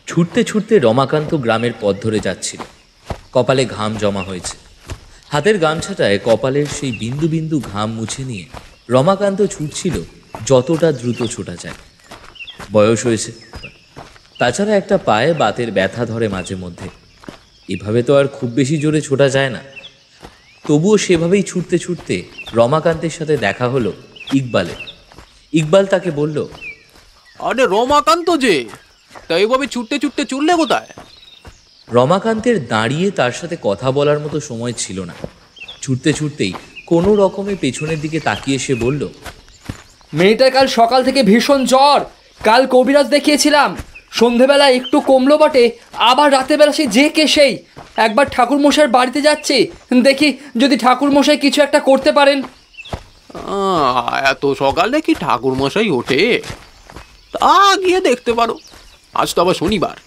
ছুটতে ছুটতে রমাকান্ত গ্রামের পথ ধরে যাচ্ছিল। কপালে ঘাম জমা হয়েছে। হাতের গামছাটায় কপালের সেই বিন্দু বিন্দু ঘাম মুছে নিয়ে রমাকান্ত ছুটছিল যতটা দ্রুত ছোটা যায়। বয়স হয়েছে, তাছাড়া একটা পায়ে বাতের ব্যথা ধরে মাঝে মধ্যে। এভাবে তো আর খুব বেশি জোরে ছোটা যায় না। তবুও সেভাবেই ছুটতে ছুটতে রমাকান্তের সাথে দেখা হলো ইকবালের। ইকবাল তাকে বলল, আরে রমাকান্ত যে, তা এইভাবে ছুটতে ছুটতে চললে কোথায়? রমাকান্তের দাঁড়িয়ে তার সাথে কথা বলার মতো সময় ছিল না। ছুটতে ছুটতেই কোনো রকমে পেছনের দিকে তাকিয়ে সে বলল, মেয়েটার কাল সকাল থেকে ভীষণ জ্বর। কাল কবিরাজ দেখিয়েছিলাম, সন্ধেবেলা একটু কমলো বটে, আবার রাতেরবেলা সে যে কে সেই। একবার ঠাকুরমশাইয়ের বাড়িতে যাচ্ছি, দেখি যদি ঠাকুরমশাই কিছু একটা করতে পারেন। এত সকালে কি ঠাকুর মশাই ওঠে? তা গিয়ে দেখতে পারো, আজ তো আবার শনিবার।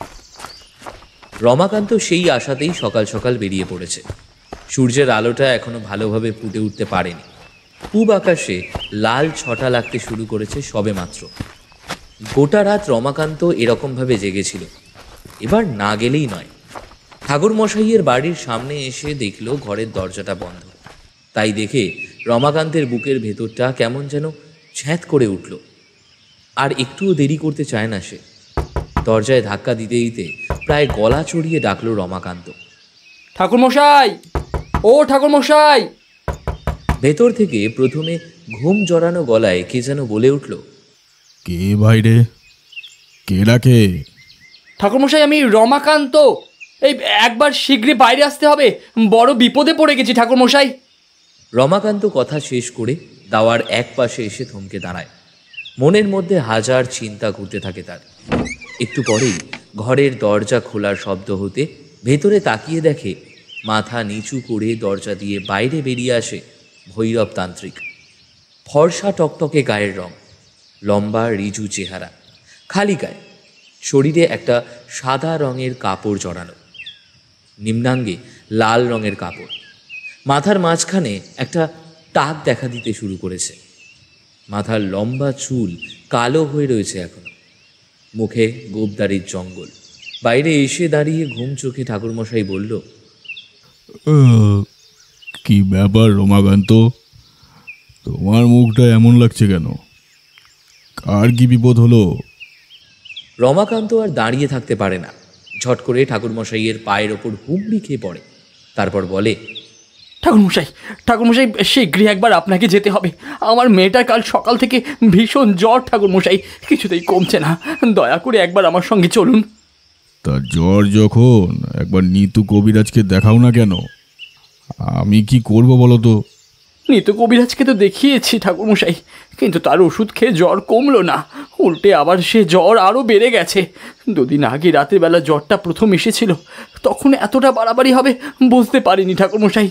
রমাকান্ত সেই আশাতেই সকাল সকাল বেরিয়ে পড়েছে। সূর্যের আলোটা এখনো ভালোভাবে ফুটে উঠতে পারেনি। পূব আকাশে লাল ছটা লাগতে শুরু করেছে সবে মাত্র। গোটা রাত রমাকান্ত এরকমভাবে জেগেছিল। এবার না গেলেই নয়। ঠাকুরমশাইয়ের বাড়ির সামনে এসে দেখল ঘরের দরজাটা বন্ধ। তাই দেখে রমাকান্তের বুকের ভেতরটা কেমন যেন ছ্যাঁত করে উঠল। আর একটুও দেরি করতে চায় না সে। দরজায় ধাক্কা দিতে দিতে প্রায় গলা চড়িয়ে ডাকল রমাকান্ত, ঠাকুরমশাই, ও ঠাকুরমশাই। ভেতর থেকে প্রথমে ঘুম জড়ানো গলায় কে যেন বলে উঠল, কে ভাইরে, কে ডাকে? ঠাকুরমশাই, আমি রমাকান্ত। এই একবার শীঘ্রই বাইরে আসতে হবে, বড় বিপদে পড়ে গেছি ঠাকুরমশাই। রমাকান্ত কথা শেষ করে দাওয়ার এক পাশে এসে থমকে দাঁড়ায়। মনের মধ্যে হাজার চিন্তা ঘুরতে থাকে তার। একটু পরেই ঘরের দরজা খোলার শব্দ হতে ভেতরে তাকিয়ে দেখে মাথা নিচু করে দরজা দিয়ে বাইরে বেরিয়ে আসে ভৈরব তান্ত্রিক। ফর্সা টকটকে গায়ের রং, লম্বা রিজু চেহারা, খালি গায়ে, শরীরে একটা সাদা রঙের কাপড় জড়ানো, নিম্নাঙ্গে লাল রঙের কাপড়। মাথার মাঝখানে একটা টাক দেখা দিতে শুরু করেছে। মাথার লম্বা চুল কালো হয়ে রয়েছে এখনো। মুখে গোবদারির জঙ্গল। বাইরে এসে দাঁড়িয়ে ঘুম চোখে ঠাকুরমশাই বলল, কি ব্যাপার রমাকান্ত, তোমার মুখটা এমন লাগছে কেন? কার কি বিপদ হলো? রমাকান্ত আর দাঁড়িয়ে থাকতে পারে না। ঝট করে ঠাকুরমশাইয়ের পায়ের ওপর হুমড়ি খেয়ে পড়ে। তারপর বলে, ঠাকুরমশাই, ঠাকুরমশাই, শীঘ্রই একবার আপনাকে যেতে হবে। আমার মেয়েটার কাল সকাল থেকে ভীষণ জ্বর ঠাকুরমশাই, কিছুতেই কমছে না। দয়া করে একবার আমার সঙ্গে চলুন। তার জ্বর যখন, একবার নিতু কবিরাজকে দেখাও না কেন? আমি কি করব বলো তো? নিতু কবিরাজকে তো দেখিয়েছি ঠাকুরমশাই, কিন্তু তার ওষুধ খেয়ে জ্বর কমলো না, উল্টে আবার সে জ্বর আরও বেড়ে গেছে। দুদিন আগে রাতের বেলা জ্বরটা প্রথম এসেছিল, তখন এতটা বাড়াবাড়ি হবে বুঝতে পারিনি ঠাকুরমশাই।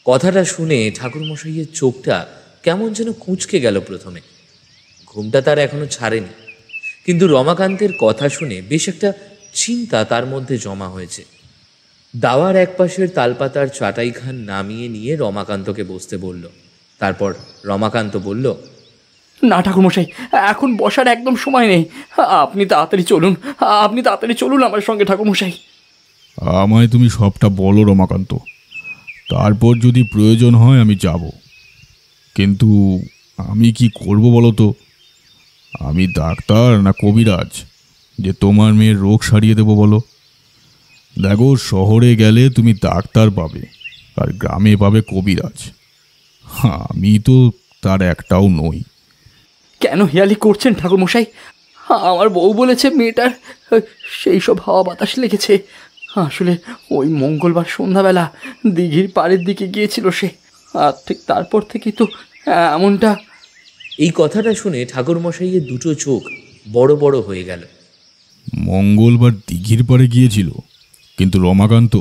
কথাটা শুনে ঠাকুরমশাইয়ের চোখটা কেমন যেন কুঁচকে গেল প্রথমে। ঘুমটা তার এখনো ছাড়েনি, কিন্তু রমাকান্তের কথা শুনে বেশ একটা চিন্তা তার মধ্যে জমা হয়েছে। দাওয়ার একপাশের তালপাতার চাটাইখান নামিয়ে নিয়ে রমাকান্তকে বসতে বলল। তারপর রমাকান্ত বলল, না ঠাকুরমশাই, এখন বসার একদম সময় নেই। আপনি তাড়াতাড়ি চলুন, আপনি তাড়াতাড়ি চলুন আমার সঙ্গে ঠাকুরমশাই। আমায় তুমি সবটা বলো রমাকান্ত, তারপর যদি প্রয়োজন হয় আমি যাব। কিন্তু আমি কি করব বলো তো? আমি ডাক্তার না কবিরাজ যে তোমার মেয়ের রোগ সারিয়ে দেবো বলো? দেখো, শহরে গেলে তুমি ডাক্তার পাবে আর গ্রামে পাবে কবিরাজ। আমি তো তার একটাও নই। কেন হেয়ালি করছেন ঠাকুরমশাই? আমার বউ বলেছে মেয়েটার সেই সব হাওয়া বাতাস লেগেছে। আসলে ওই মঙ্গলবার সন্ধ্যাবেলা দিঘির পাড়ের দিকে গিয়েছিল সে, আর ঠিক তারপর থেকেই তো এমনটা। এই কথাটা শুনে ঠাকুরমশাইয়ের দুটো চোখ বড় বড় হয়ে গেল। মঙ্গলবার দিঘির পাড়ে গিয়েছিল? কিন্তু রমাকান্ত,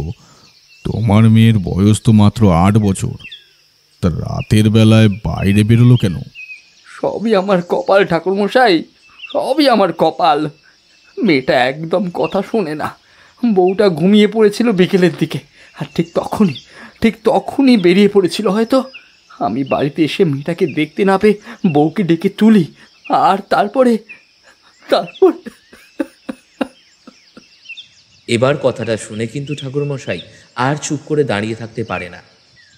তোমার মেয়ের বয়স তো মাত্র 8 বছর, তা রাতের বেলায় বাইরে বেরোলো কেন? সবই আমার কপাল ঠাকুরমশাই, সবই আমার কপাল। মেয়েটা একদম কথা শোনে না। বউটা ঘুমিয়ে পড়েছিল বিকেলের দিকে, আর ঠিক তখনই বেরিয়ে পড়েছিল হয়তো। আমি বাড়িতে এসে মেয়েটাকে দেখতে না পেয়ে বউকে ডেকে তুলি, আর তারপরে এবার কথাটা শুনে কিন্তু ঠাকুরমশাই আর চুপ করে দাঁড়িয়ে থাকতে পারে না।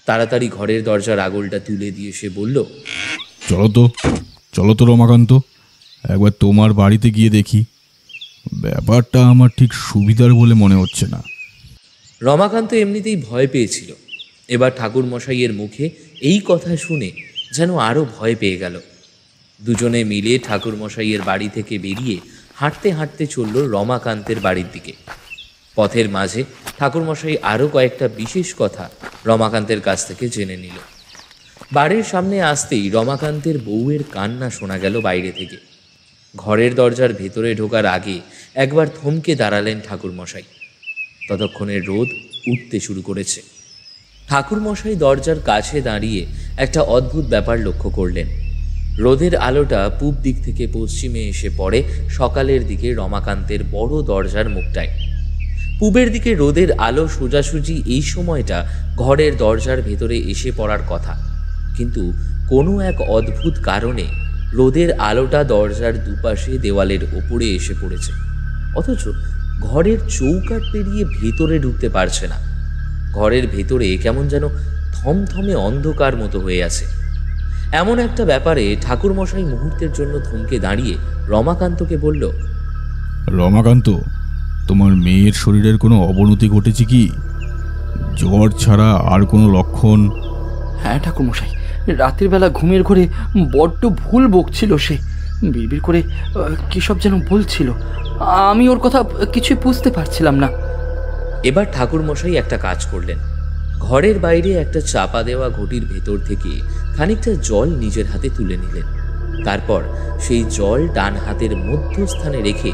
তাড়াতাড়ি ঘরের দরজার আগলটা তুলে দিয়ে সে বলল, চলো তো রমাকান্ত, একবার তোমার বাড়িতে গিয়ে দেখি। ব্যাপারটা আমার ঠিক সুবিধার বলে মনে হচ্ছে না। রমাকান্ত এমনিতেই ভয় পেয়েছিল, এবার ঠাকুরমশাইয়ের মুখে এই কথা শুনে যেন আরও ভয় পেয়ে গেল। দুজনে মিলে ঠাকুরমশাইয়ের বাড়ি থেকে বেরিয়ে হাঁটতে হাঁটতে চলল রমাকান্তের বাড়ির দিকে। পথের মাঝে ঠাকুরমশাই আরও কয়েকটা বিশেষ কথা রমাকান্তের কাছ থেকে জেনে নিল। বাড়ির সামনে আসতেই রমাকান্তের বউয়ের কান্না শোনা গেল বাইরে থেকে। ঘরের দরজার ভেতরে ঢোকার আগে একবার থমকে দাঁড়ালেন ঠাকুরমশাই। ততক্ষণে রোদ উঠতে শুরু করেছে। ঠাকুরমশাই দরজার কাছে দাঁড়িয়ে একটা অদ্ভুত ব্যাপার লক্ষ্য করলেন। রোদের আলোটা পূব দিক থেকে পশ্চিমে এসে পড়ে সকালের দিকে রমাকান্তের বড় দরজার মুখটায়। পূবের দিকে রোদের আলো সোজাসুজি এই সময়টা ঘরের দরজার ভেতরে এসে পড়ার কথা, কিন্তু কোনো এক অদ্ভুত কারণে রোদের আলোটা দরজার দুপাশে দেওয়ালের ওপরে এসে পড়েছে, অথচ ঘরের চৌকাঠ পেরিয়ে ভেতরে ঢুকতে পারছে না। ঘরের ভেতরে কেমন যেন থমথমে অন্ধকার মতো হয়ে আছে। এমন একটা ব্যাপারে ঠাকুরমশাই মুহূর্তের জন্য থমকে দাঁড়িয়ে রমাকান্তকে বলল, রমাকান্ত, তোমার মেয়ের শরীরের কোনো অবনতি ঘটেছে কি? জ্বর ছাড়া আর কোনো লক্ষণ? হ্যাঁ ঠাকুরমশাই, রাতের বেলা ঘুমের ঘরে বড্ড ভুল বকছিল সে। বিড়বিড় করে কী সব যেন বলছিল, আমি ওর কথা কিছুই বুঝতে পারছিলাম না। এবার ঠাকুরমশাই একটা কাজ করলেন। ঘরের বাইরে একটা চাপা দেওয়া ঘটির ভেতর থেকে খানিকটা জল নিজের হাতে তুলে নিলেন। তারপর সেই জল ডান হাতের মধ্যস্থানে রেখে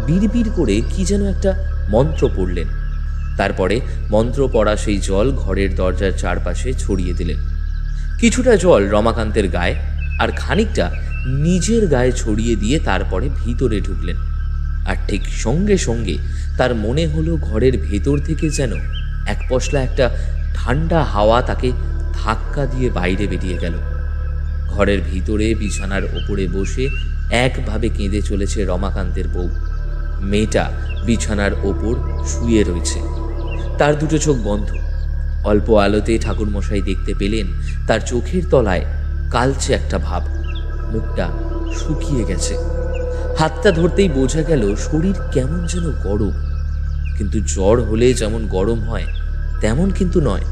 বিড়বিড় করে কি যেন একটা মন্ত্র পড়লেন। তারপরে মন্ত্র পড়া সেই জল ঘরের দরজার চারপাশে ছড়িয়ে দিলেন। কিছুটা জল রমাকান্তের গায়ে আর খানিকটা নিজের গায়ে ছড়িয়ে দিয়ে তারপরে ভিতরে ঢুকলেন। আর ঠিক সঙ্গে সঙ্গে তার মনে হলো ঘরের ভেতর থেকে যেন এক পশলা একটা ঠান্ডা হাওয়া তাকে ধাক্কা দিয়ে বাইরে বেরিয়ে গেল। ঘরের ভিতরে বিছানার ওপরে বসে একভাবে কেঁদে চলেছে রমাকান্তের বউ। মেয়েটা বিছানার ওপর শুয়ে রয়েছে, তার দুটো চোখ বন্ধ। অল্প আলোতে ঠাকুরমশাই দেখতে পেলেন তার চোখের তলায় কালচে একটা ভাব, মুখটা শুকিয়ে গেছে। হাতটা ধরতেই বোঝা গেল শরীর কেমন যেন গরম, কিন্তু জ্বর হলে যেমন গরম হয় তেমন কিন্তু নয়।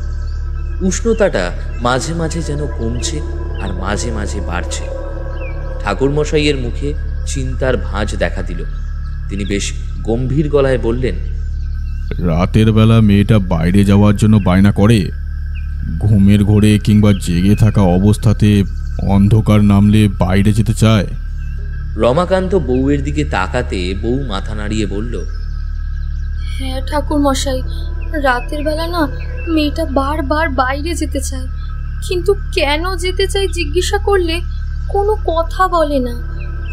উষ্ণতাটা মাঝে মাঝে যেন কমছে আর মাঝে মাঝে বাড়ছে। ঠাকুরমশাইয়ের মুখে চিন্তার ভাঁজ দেখা দিল। তিনি বেশ গম্ভীর গলায় বললেন, রাতের বেলা মেয়েটা বাইরে যাওয়ার জন্য বায়না করে? ঘুমের ঘোরে কিংবা জেগে থাকা অবস্থাতে অন্ধকার নামলে বাইরে যেতে চায়? রমাকান্ত বউয়ের দিকে তাকাতে বউ মাথা নাড়িয়ে বলল, হ্যাঁ ঠাকুরমশাই, রাতের বেলা না মেয়েটা বারবার বাইরে যেতে চায়, কিন্তু কেন যেতে চায় জিজ্ঞাসা করলে কোনো কথা বলে না।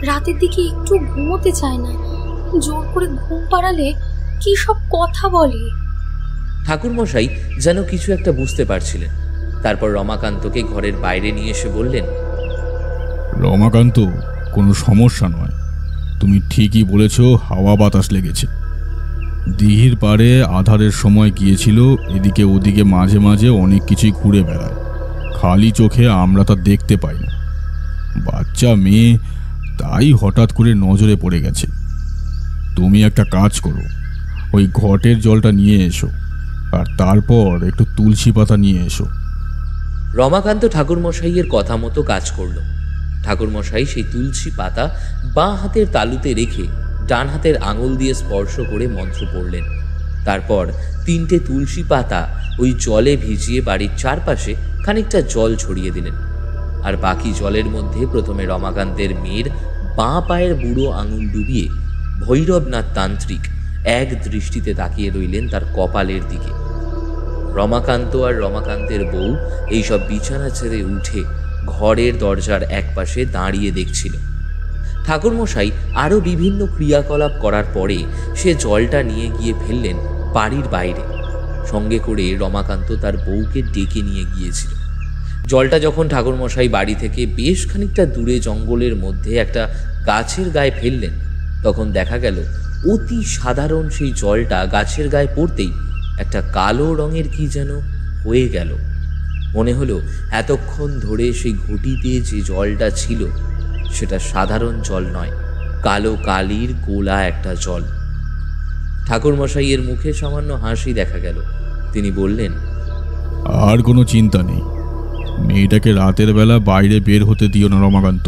রাতের দিকে একটু ঘুমোতে চায় না, জোর করে ঘুম পাড়ালে কি সব কথা বলে। ঠাকুরমশাই যেন কিছু একটা বুঝতে পারছিলেন। তারপর রমাকান্তকে ঘরের বাইরে নিয়ে এসে বললেন, রমাকান্ত, কোনো সমস্যা নয়, তুমি ঠিকই বলেছ, হাওয়া বাতাস লেগেছে। দিঘির পাড়ে আধারের সময় গিয়েছিল, এদিকে ওদিকে মাঝে মাঝে অনেক কিছুই ঘুরে বেড়ায়, খালি চোখে আমরা তা দেখতে পাই না। বাচ্চা মেয়ে, তাই হঠাৎ করে নজরে পড়ে গেছে। তুমি একটা কাজ করো, ওই ঘটের জলটা নিয়ে এসো, আর তারপর একটু তুলসী পাতা নিয়ে এসো। রমাকান্ত ঠাকুরমশাইয়ের কথা মতো কাজ করল। ঠাকুরমশাই সেই তুলসী পাতা বাঁ হাতের তালুতে রেখে ডান হাতের আঙুল দিয়ে স্পর্শ করে মন্ত্র পড়লেন। তারপর 3টে তুলসী পাতা ওই জলে ভিজিয়ে বাড়ির চারপাশে খানিকটা জল ছড়িয়ে দিলেন। আর বাকি জলের মধ্যে প্রথমে রমাকান্তের মেয়ের বাঁ পায়ের বুড়ো আঙুল ডুবিয়ে ভৈরবনাথ তান্ত্রিক এক দৃষ্টিতে তাকিয়ে রইলেন তার কপালের দিকে। রমাকান্ত আর রমাকান্তের বউ এইসব বিছানা ছেড়ে উঠে ঘরের দরজার একপাশে দাঁড়িয়ে দেখছিল। ঠাকুরমশাই আরও বিভিন্ন ক্রিয়াকলাপ করার পরে সে জলটা নিয়ে গিয়ে ফেললেন বাড়ির বাইরে। সঙ্গে করে রমাকান্ত তার বউকে ডেকে নিয়ে গিয়েছিল। জলটা যখন ঠাকুরমশাই বাড়ি থেকে বেশ খানিকটা দূরে জঙ্গলের মধ্যে একটা গাছের গায়ে ফেললেন, তখন দেখা গেল অতি সাধারণ সেই জলটা গাছের গায়ে পড়তেই একটা কালো রঙের কি যেন হয়ে গেল। মনে হলো এতক্ষণ ধরে সেই ঘটিতে যে জলটা ছিল সেটা সাধারণ জল নয়, কালো কালির গোলা একটা জল। ঠাকুরমশাইয়ের মুখে সামান্য হাসি দেখা গেল। তিনি বললেন, আর কোনো চিন্তা নেই, মেয়েটাকে রাতের বেলা বাইরে বের হতে দিও না রমাকান্ত।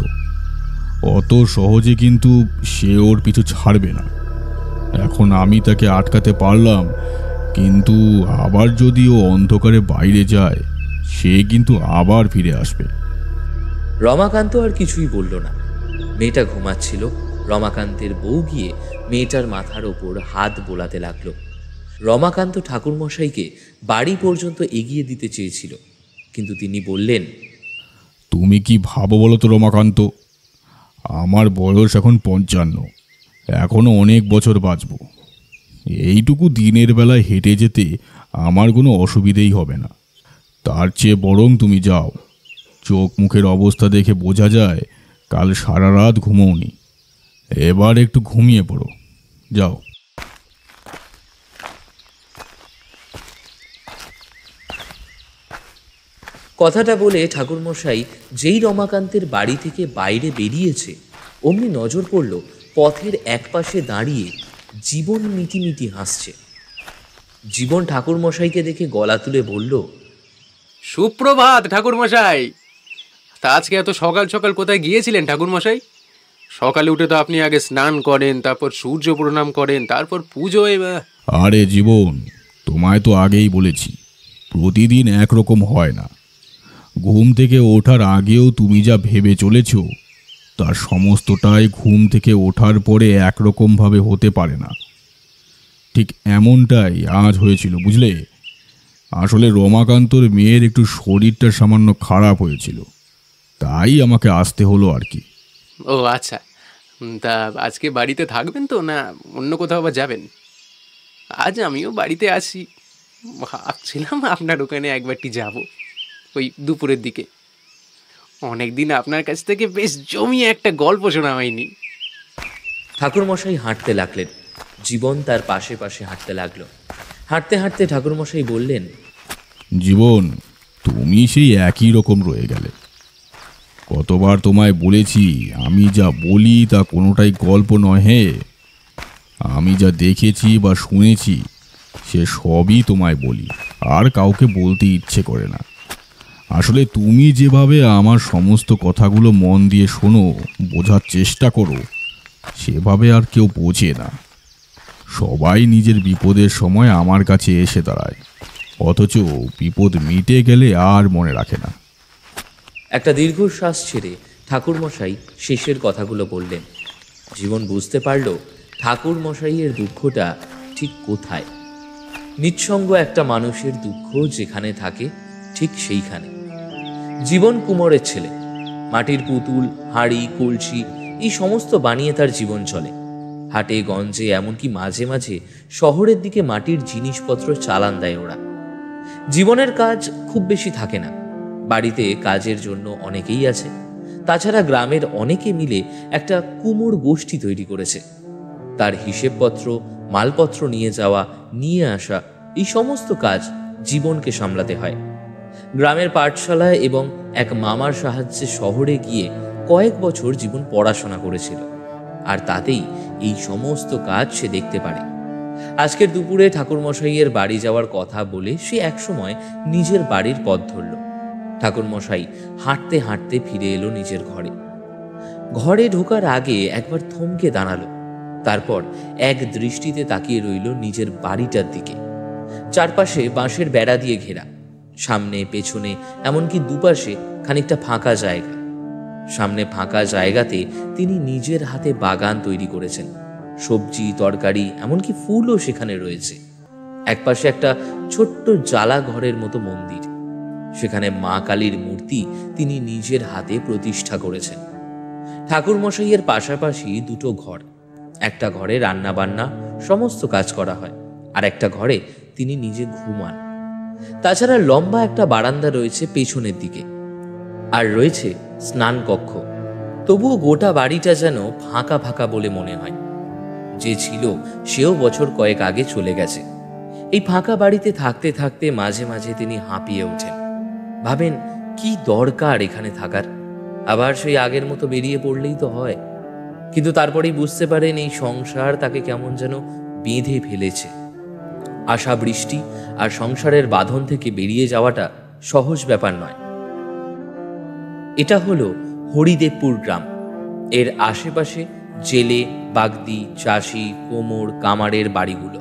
অত সহজে কিন্তু সে ওর পিছু ছাড়বে না। এখন আমি তাকে আটকাতে পারলাম, কিন্তু আবার যদি ও অন্ধকারে বাইরে যায় সে কিন্তু আবার ফিরে আসবে। রমাকান্ত আর কিছুই বলল না। মেয়েটা ঘুমাচ্ছিল। রমাকান্তের বউ গিয়ে মেয়েটার মাথার ওপর হাত বোলাতে লাগলো। রমাকান্ত ঠাকুরমশাইকে বাড়ি পর্যন্ত এগিয়ে দিতে চেয়েছিল, কিন্তু তিনি বললেন, তুমি কি ভাবো বলো তো রমাকান্ত, আমার বয়স এখন 55, এখনো অনেক বছর বাঁচব। এইটুকু দিনের বেলায় হেঁটে যেতে আমার কোনো অসুবিধেই হবে না। তার চেয়ে বরং তুমি যাও, চোখ মুখের অবস্থা দেখে বোঝা যায় কাল সারা রাত ঘুমোওনি। এবার একটু ঘুমিয়ে পড়ো, যাও। কথাটা বলে ঠাকুরমশাই যেই রমাকান্তের বাড়ি থেকে বাইরে বেরিয়েছে, অমনি নজর পড়ল পথের একপাশে দাঁড়িয়ে জীবন মিটিমিটি হাসছে। জীবন ঠাকুরমশাইকে দেখে গলা তুলে বলল, সুপ্রভাত ঠাকুরমশাই। তা আজকে এত সকাল সকাল কোথায় গিয়েছিলেন ঠাকুরমশাই? সকালে উঠে তো আপনি আগে স্নান করেন, তারপর সূর্য প্রণাম করেন, তারপর পুজো। আরে জীবন, তোমায় তো আগেই বলেছি প্রতিদিন একরকম হয় না। ঘুম থেকে ওঠার আগেও তুমি যা ভেবে চলেছ তার সমস্তটাই ঘুম থেকে ওঠার পরে একরকমভাবে হতে পারে না। ঠিক এমনটাই আজ হয়েছিল, বুঝলে। আসলে রমাকান্তর মেয়ের একটু শরীরটা সামান্য খারাপ হয়েছিল, তাই আমাকে আসতে হলো আর কি। ও আচ্ছা, তা আজকে বাড়িতে থাকবেন তো, না অন্য কোথাও আবার যাবেন? আজ আমিও বাড়িতে আছি, ভাবছিলাম আপনার ওখানে একবারটি যাব, ওই দুপুরের দিকে। অনেকদিন আপনার কাছ থেকে বেশ জমিয়ে একটা গল্প শোনা হয়নি। ঠাকুরমশাই হাঁটতে লাগলেন। জীবন তার পাশে পাশে হাঁটতে লাগলো। হাঁটতে হাঁটতে ঠাকুরমশাই বললেন, জীবন, তুমি সেই একই রকম রয়ে গেলে। কতবার তোমায় বলেছি আমি যা বলি তা কোনোটাই গল্প নয়। হে, আমি যা দেখেছি বা শুনেছি সে সবই তোমায় বলি, আর কাউকে বলতে ইচ্ছে করে না। আসলে তুমি যেভাবে আমার সমস্ত কথাগুলো মন দিয়ে শোনো, বোঝার চেষ্টা করো, সেভাবে আর কেউ বোঝে না। সবাই নিজের বিপদের সময় আমার কাছে এসে দাঁড়ায়, অথচ বিপদ মিটে গেলে আর মনে রাখে না। একটা দীর্ঘশ্বাস ছেড়ে ঠাকুরমশাই শেষের কথাগুলো বললেন। জীবন বুঝতে পারল ঠাকুরমশাইয়ের দুঃখটা ঠিক কোথায়। নিঃসঙ্গ একটা মানুষের দুঃখ যেখানে থাকে ঠিক সেইখানে। জীবন কুমোরের ছেলে। মাটির পুতুল, হাঁড়ি, কলসি এই সমস্ত বানিয়ে তার জীবন চলে। হাটে গঞ্জে, এমনকি মাঝে মাঝে শহরের দিকে মাটির জিনিসপত্র চালান দেয় ওরা। জীবনের কাজ খুব বেশি থাকে না, বাড়িতে কাজের জন্য অনেকেই আছে। তাছাড়া গ্রামের অনেকে মিলে একটা কুমোর গোষ্ঠী তৈরি করেছে। তার হিসেবপত্র, মালপত্র নিয়ে যাওয়া, নিয়ে আসা, এই সমস্ত কাজ জীবনকে সামলাতে হয়। গ্রামের পাঠশালায় এবং এক মামার সাহায্যে শহরে গিয়ে কয়েক বছর জীবন পড়াশোনা করেছিল, আর তাতেই এই সমস্ত কাজ সে দেখতে পারে। আজকের দুপুরে ঠাকুরমশাইয়ের বাড়ি যাওয়ার কথা বলে সে একসময় নিজের বাড়ির পথ ধরল। ঠাকুরমশাই হাঁটতে হাঁটতে ফিরে এলো নিজের ঘরে। ঘরে ঢোকার আগে একবার থমকে দাঁড়ালো, তারপর এক দৃষ্টিতে তাকিয়ে রইল নিজের বাড়িটার দিকে। চারপাশে বাঁশের বেড়া দিয়ে ঘেরা, সামনে পেছনে এমনকি দুপাশে খানিকটা ফাঁকা জায়গা। সামনে ফাঁকা জায়গাতে তিনি নিজের হাতে বাগান তৈরি করেছেন। সবজি, তরকারি, এমনকি ফুলও সেখানে রয়েছে। একপাশে একটা ছোট্ট জ্বালা ঘরের মতো মন্দির, সেখানে মা কালীর মূর্তি তিনি নিজের হাতে প্রতিষ্ঠা করেছেন। ঠাকুরমশাইয়ের পাশাপাশি দুটো ঘর, একটা ঘরে রান্না বান্না সমস্ত কাজ করা হয়, আর একটা ঘরে তিনি নিজে ঘুমান। তাছাড়া লম্বা একটা বারান্দা রয়েছে পেছনের দিকে, আর রয়েছে স্নান কক্ষ। তবুও গোটা বাড়িটা যেন ফাঁকা ফাঁকা বলে মনে হয়। যে ছিল সেও বছর কয়েক আগে চলে গেছে। এই ফাঁকা বাড়িতে থাকতে থাকতে মাঝে মাঝে তিনি হাঁপিয়ে ওঠেন, ভাবেন কি দরকার এখানে থাকার, আবার সেই আগের মতো বেরিয়ে পড়লেই তো হয়। কিন্তু তারপরেই বুঝতে পারেন এই সংসার তাকে কেমন যেন বেঁধে ফেলেছে। আশা বৃষ্টি আর সংসারের বাঁধন থেকে বেরিয়ে যাওয়াটা সহজ ব্যাপার নয়। এটা হলো হরিদেবপুর গ্রাম। এর আশেপাশে জেলে, বাগদি, চাষি, কোমর, কামারের বাড়িগুলো।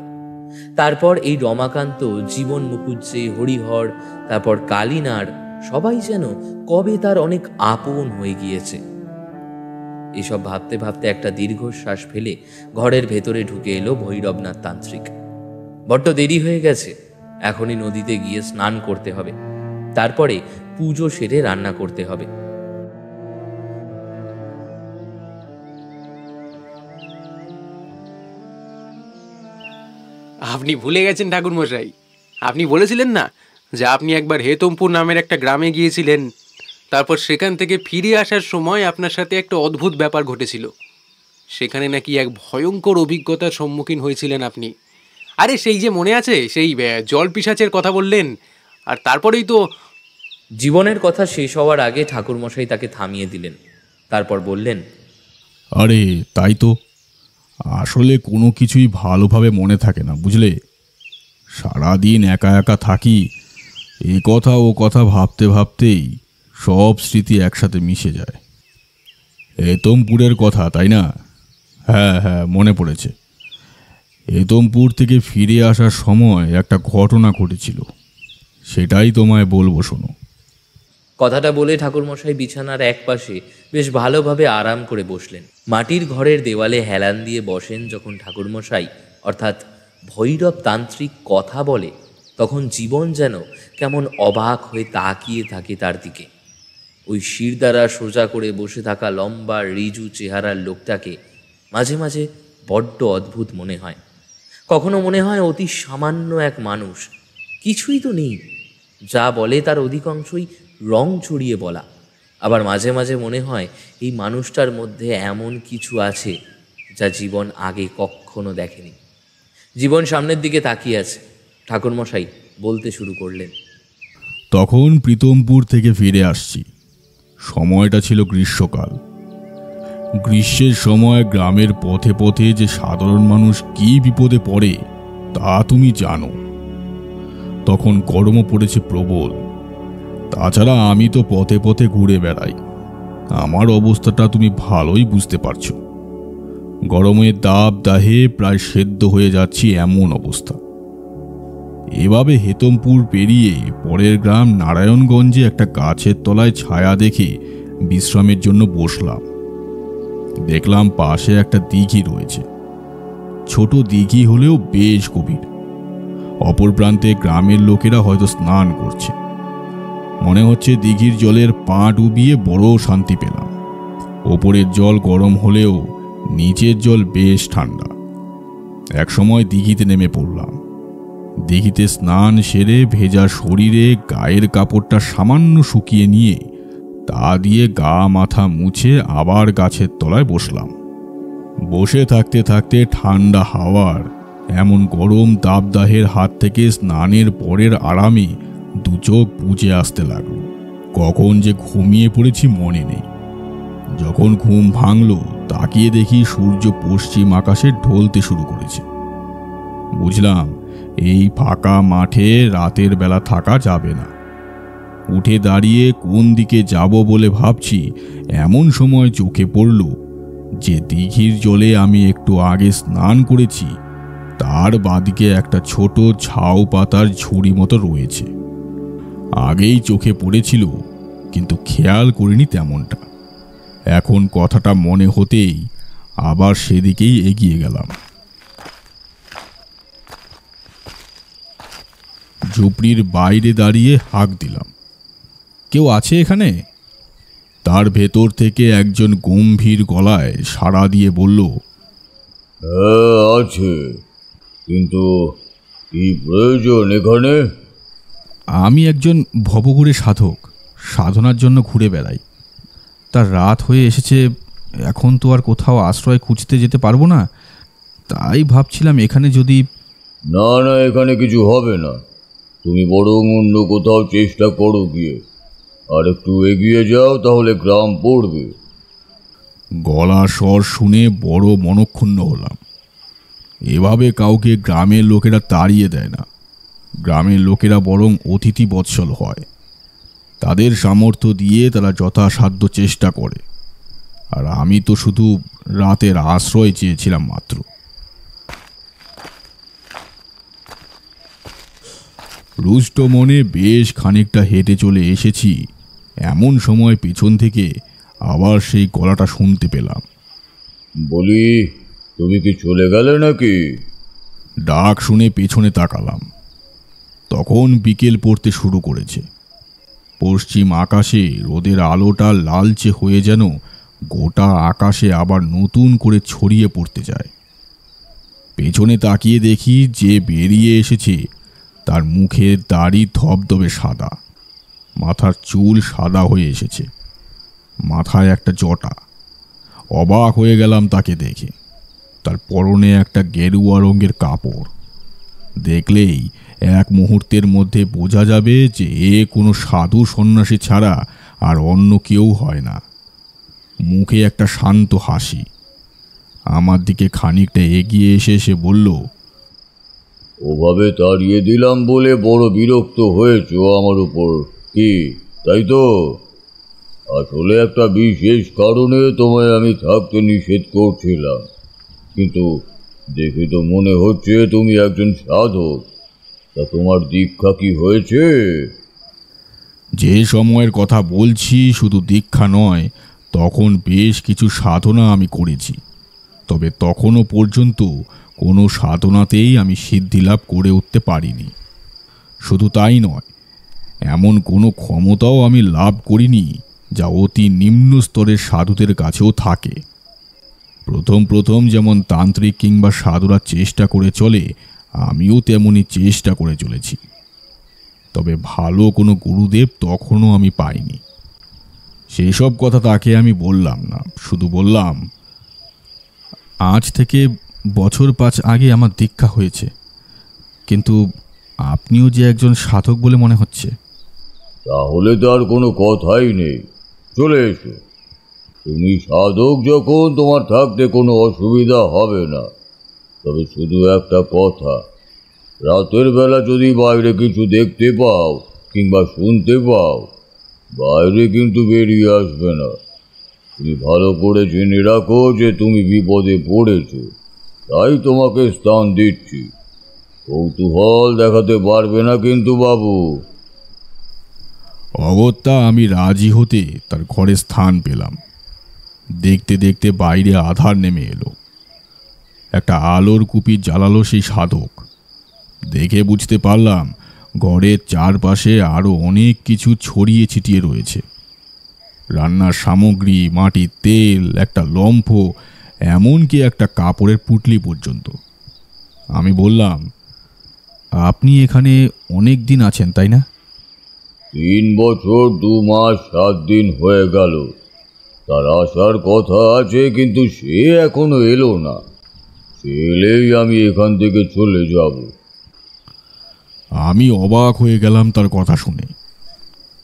তারপর এই রমাকান্ত, জীবন মুখুজ্জে, হরিহর, তারপর কালিনার, সবাই যেন কবে তার অনেক আপন হয়ে গিয়েছে। এসব ভাবতে ভাবতে একটা দীর্ঘশ্বাস ফেলে ঘরের ভেতরে ঢুকে এলো ভৈরবনাথ তান্ত্রিক। বড্ড দেরি হয়ে গেছে, এখনই নদীতে গিয়ে স্নান করতে হবে, তারপরে পুজো সেরে রান্না করতে হবে। আপনি ভুলে গেছেন ঠাকুরমশাই, আপনি বলেছিলেন না যে আপনি একবার হেতমপুর নামের একটা গ্রামে গিয়েছিলেন, তারপর সেখান থেকে ফিরে আসার সময় আপনার সাথে একটা অদ্ভুত ব্যাপার ঘটেছিল। সেখানে নাকি এক ভয়ঙ্কর অভিজ্ঞতার সম্মুখীন হয়েছিলেন আপনি। আরে সেই যে মনে আছে, সেই জল পিশাচের কথা বললেন, আর তারপরেই তো। জীবনের কথা শেষ হওয়ার আগে ঠাকুরমশাই তাকে থামিয়ে দিলেন, তারপর বললেন, আরে তাই তো, আসলে কোনো কিছুই ভালোভাবে মনে থাকে না, বুঝলে। সারাদিন একা একা থাকি, এ কথা ও কথা ভাবতে ভাবতেই সব স্মৃতি একসাথে মিশে যায়। হেতমপুরের কথা, তাই না? হ্যাঁ হ্যাঁ, মনে পড়েছে। হেতমপুর থেকে ফিরে আসার সময় একটা ঘটনা ঘটেছিল, সেটাই তোমায় বলবো, শোনো। কথাটা বলে ঠাকুরমশাই বিছানার এক পাশে বেশ ভালোভাবে আরাম করে বসলেন। মাটির ঘরের দেওয়ালে হেলান দিয়ে বসেন যখন ঠাকুরমশাই অর্থাৎ ভৈরব তান্ত্রিক কথা বলে, তখন জীবন যেন কেমন অবাক হয়ে তাকিয়ে থাকে তার দিকে। ওই শিরদাঁড়া সোজা করে বসে থাকা লম্বা রিজু চেহারার লোকটাকে মাঝে মাঝে বড্ড অদ্ভুত মনে হয়। কখনো মনে হয় অতি সামান্য এক মানুষ, কিছুই তো নেই, যা বলে তার অধিকাংশই রং চড়িয়ে বলা। আবার মাঝে মাঝে মনে হয় এই মানুষটার মধ্যে এমন কিছু আছে যা জীবন আগে কখনো দেখেনি। জীবন সামনের দিকে তাকিয়ে আছে। ঠাকুরমশাই বলতে শুরু করলেন, তখন প্রীতমপুর থেকে ফিরে আসছি। সময়টা ছিল গ্রীষ্মকাল। গ্রীষ্মের সময় গ্রামের পথে পথে যে সাধারণ মানুষ কি বিপদে পড়ে তা তুমি জানো। তখন গরমও পড়েছে প্রবল। তাছাড়া আমি তো পথে পথে ঘুরে বেড়াই, আমার অবস্থাটা তুমি ভালোই বুঝতে পারছো। গরমের দাব দাহে প্রায় সেদ্ধ হয়ে যাচ্ছি, এমন অবস্থা। এভাবে হেতমপুর পেরিয়ে পরের গ্রাম নারায়ণগঞ্জে একটা গাছের তলায় ছায়া দেখে বিশ্রামের জন্য বসলাম। দেখলাম পাশে একটা দিঘি রয়েছে, ছোট দিঘি হলেও বেশ গভীর। অপর প্রান্তে গ্রামের লোকেরা হয়তো স্নান করছে। মনে হচ্ছে দিঘির জলের পা ডুবিয়ে বড় শান্তি পেলাম। ওপরের জল গরম হলেও নিচের জল বেশ ঠান্ডা। একসময় দিঘিতে নেমে পড়লাম। দিঘিতে স্নান সেরে ভেজা শরীরে গায়ের কাপড়টা সামান্য শুকিয়ে নিয়ে তা দিয়ে গা মাথা মুছে আবার গাছের তলায় বসলাম। বসে থাকতে থাকতে ঠান্ডা হাওয়ার এমন গরম দাবদাহের হাত থেকে স্নানের পরের আরামে দু চোখ বুজে আসতে লাগলো। কখন যে ঘুমিয়ে পড়েছি মনে নেই। যখন ঘুম ভাঙল তাকিয়ে দেখি সূর্য পশ্চিম আকাশে ঢলতে শুরু করেছে। বুঝলাম এই ফাঁকা মাঠে রাতের বেলা থাকা যাবে না। উঠে দাঁড়িয়ে কোন দিকে যাব বলে ভাবছি, এমন সময় চোখে পড়ল যে দিঘির জলে আমি একটু আগে স্নান করেছি তার বাদিকে একটা ছোট ঝাউ পাতার ঝুড়ি মতো রয়েছে। আগেই চোখে পড়েছিল, কিন্তু খেয়াল করিনি তেমনটা। এখন কথাটা মনে হতেই আবার সেদিকেই এগিয়ে গেলাম। ঝুপড়ির বাইরে দাঁড়িয়ে হাঁক দিলাম, কেউ আছে এখানে? তার ভেতর থেকে একজন গম্ভীর গলায় সাড়া দিয়ে বলল, হ্যাঁ আছে, কিন্তু কি প্রয়োজন এখানে? আমি একজন ভবঘুরে সাধক, সাধনার জন্য ঘুরে বেড়াই। তার রাত হয়ে এসেছে, এখন তো আর কোথাও আশ্রয় খুঁজতে যেতে পারবো না, তাই ভাবছিলাম এখানে যদি। না না, এখানে কিছু হবে না। তুমি বরং অন্য কোথাও চেষ্টা করো গিয়ে। আর একটু এগিয়ে যাও, তাহলে গ্রাম পড়বে। গলা স্বর শুনে বড় মনক্ষুণ্ণ হলাম। এভাবে কাউকে গ্রামের লোকেরা তাড়িয়ে দেয় না। গ্রামের লোকেরা বরং অতিথি বৎসল হয়। তাদের সামর্থ্য দিয়ে তারা যথাসাধ্য চেষ্টা করে। আর আমি তো শুধু রাতের আশ্রয় চেয়েছিলাম মাত্র। রুষ্ট মনে বেশ খানিকটা হেঁটে চলে এসেছি, এমন সময় পিছন থেকে আবার সেই গলাটা শুনতে পেলাম। বলি, তুমি কি চলে গেলে নাকি? ডাক শুনে পেছনে তাকালাম। তখন বিকেল পড়তে শুরু করেছে। পশ্চিম আকাশে রোদের আলোটা লালচে হয়ে যেন গোটা আকাশে আবার নতুন করে ছড়িয়ে পড়তে যায়। পেছনে তাকিয়ে দেখি যে বেরিয়ে এসেছে তার মুখের দাড়ি ধবধবে সাদা, মাথার চুল সাদা হয়ে এসেছে, মাথায় একটা জটা। অবাক হয়ে গেলাম তাকে দেখে। তার পরনে একটা গেরুয়া রঙের কাপড়। দেখলেই এক মুহূর্তের মধ্যে বোঝা যাবে যে এ কোনো সাধু সন্ন্যাসী ছাড়া আর অন্য কেউ হয় না। মুখে একটা শান্ত হাসি। আমার দিকে খানিকটা এগিয়ে এসে সে বলল, ওভাবে তাড়িয়ে দিলাম বলে বড় বিরক্ত হয়েছো আমার উপর, কি তাই তো? আসলে একটা বিশেষ কারণে তোমায় আমি থাকতে নিষেধ করছিলাম, কিন্তু দেখে তো মনে হচ্ছে তুমি একজন সাধক। তা তোমার দীক্ষা কি হয়েছে? যে সময়ের কথা বলছি শুধু দীক্ষা নয়, তখন বেশ কিছু সাধনা আমি করেছি। তবে তখনও পর্যন্ত কোনো সাধনাতেই আমি সিদ্ধিলাভ করে উঠতে পারিনি। শুধু তাই নয়, এমন কোনো ক্ষমতাও আমি লাভ করিনি যা অতি নিম্ন স্তরের সাধুদের কাছেও থাকে। প্রথম প্রথম যেমন তান্ত্রিক কিংবা সাধুরা চেষ্টা করে চলে, আমিও তেমনি চেষ্টা করে চলেছি। তবে ভালো কোনো গুরুদেব তখনও আমি পাইনি। সেসব কথা তাকে আমি বললাম না, শুধু বললাম, আজ থেকে বছর 5 আগে আমার দীক্ষা হয়েছে, কিন্তু আপনিও যে একজন সাধক বলে মনে হচ্ছে। তাহলে তো আর কোনো কথাই নেই, চলে এসো। তুমি সাধক যখন, তোমার থাকতে কোনো অসুবিধা হবে না। তবে শুধু একটা কথা, রাতের বেলা যদি বাইরে কিছু দেখতে পাও কিংবা শুনতে পাও, বাইরে কিন্তু বেরিয়ে আসবে না। তুমি ভালো করে জেনে রাখো যে তুমি বিপদে পড়েছ, তাই তোমাকে স্থান দিচ্ছি। কৌতূহল দেখাতে পারবে না কিন্তু বাবু। অগত্যা আমি রাজি হতে তার ঘরে স্থান পেলাম। দেখতে দেখতে বাইরে আধার নেমে এলো। একটা আলোর কুপি জ্বালালো সেই সাধক। দেখে বুঝতে পারলাম ঘরের চারপাশে আরো অনেক কিছু ছড়িয়ে ছিটিয়ে রয়েছে। রান্নার সামগ্রী, মাটির তেল, একটা লম্ফ, এমনকি একটা কাপড়ের পুটলি পর্যন্ত। আমি বললাম, আপনি এখানে অনেক দিন আছেন তাই না? 3 বছর 2 মাস 7 দিন হয়ে গেল। তার আসার কথা আছে, কিন্তু সে এখনো এলো না। সে এলেই আমি এখান থেকে চলে যাব। আমি অবাক হয়ে গেলাম তার কথা শুনে।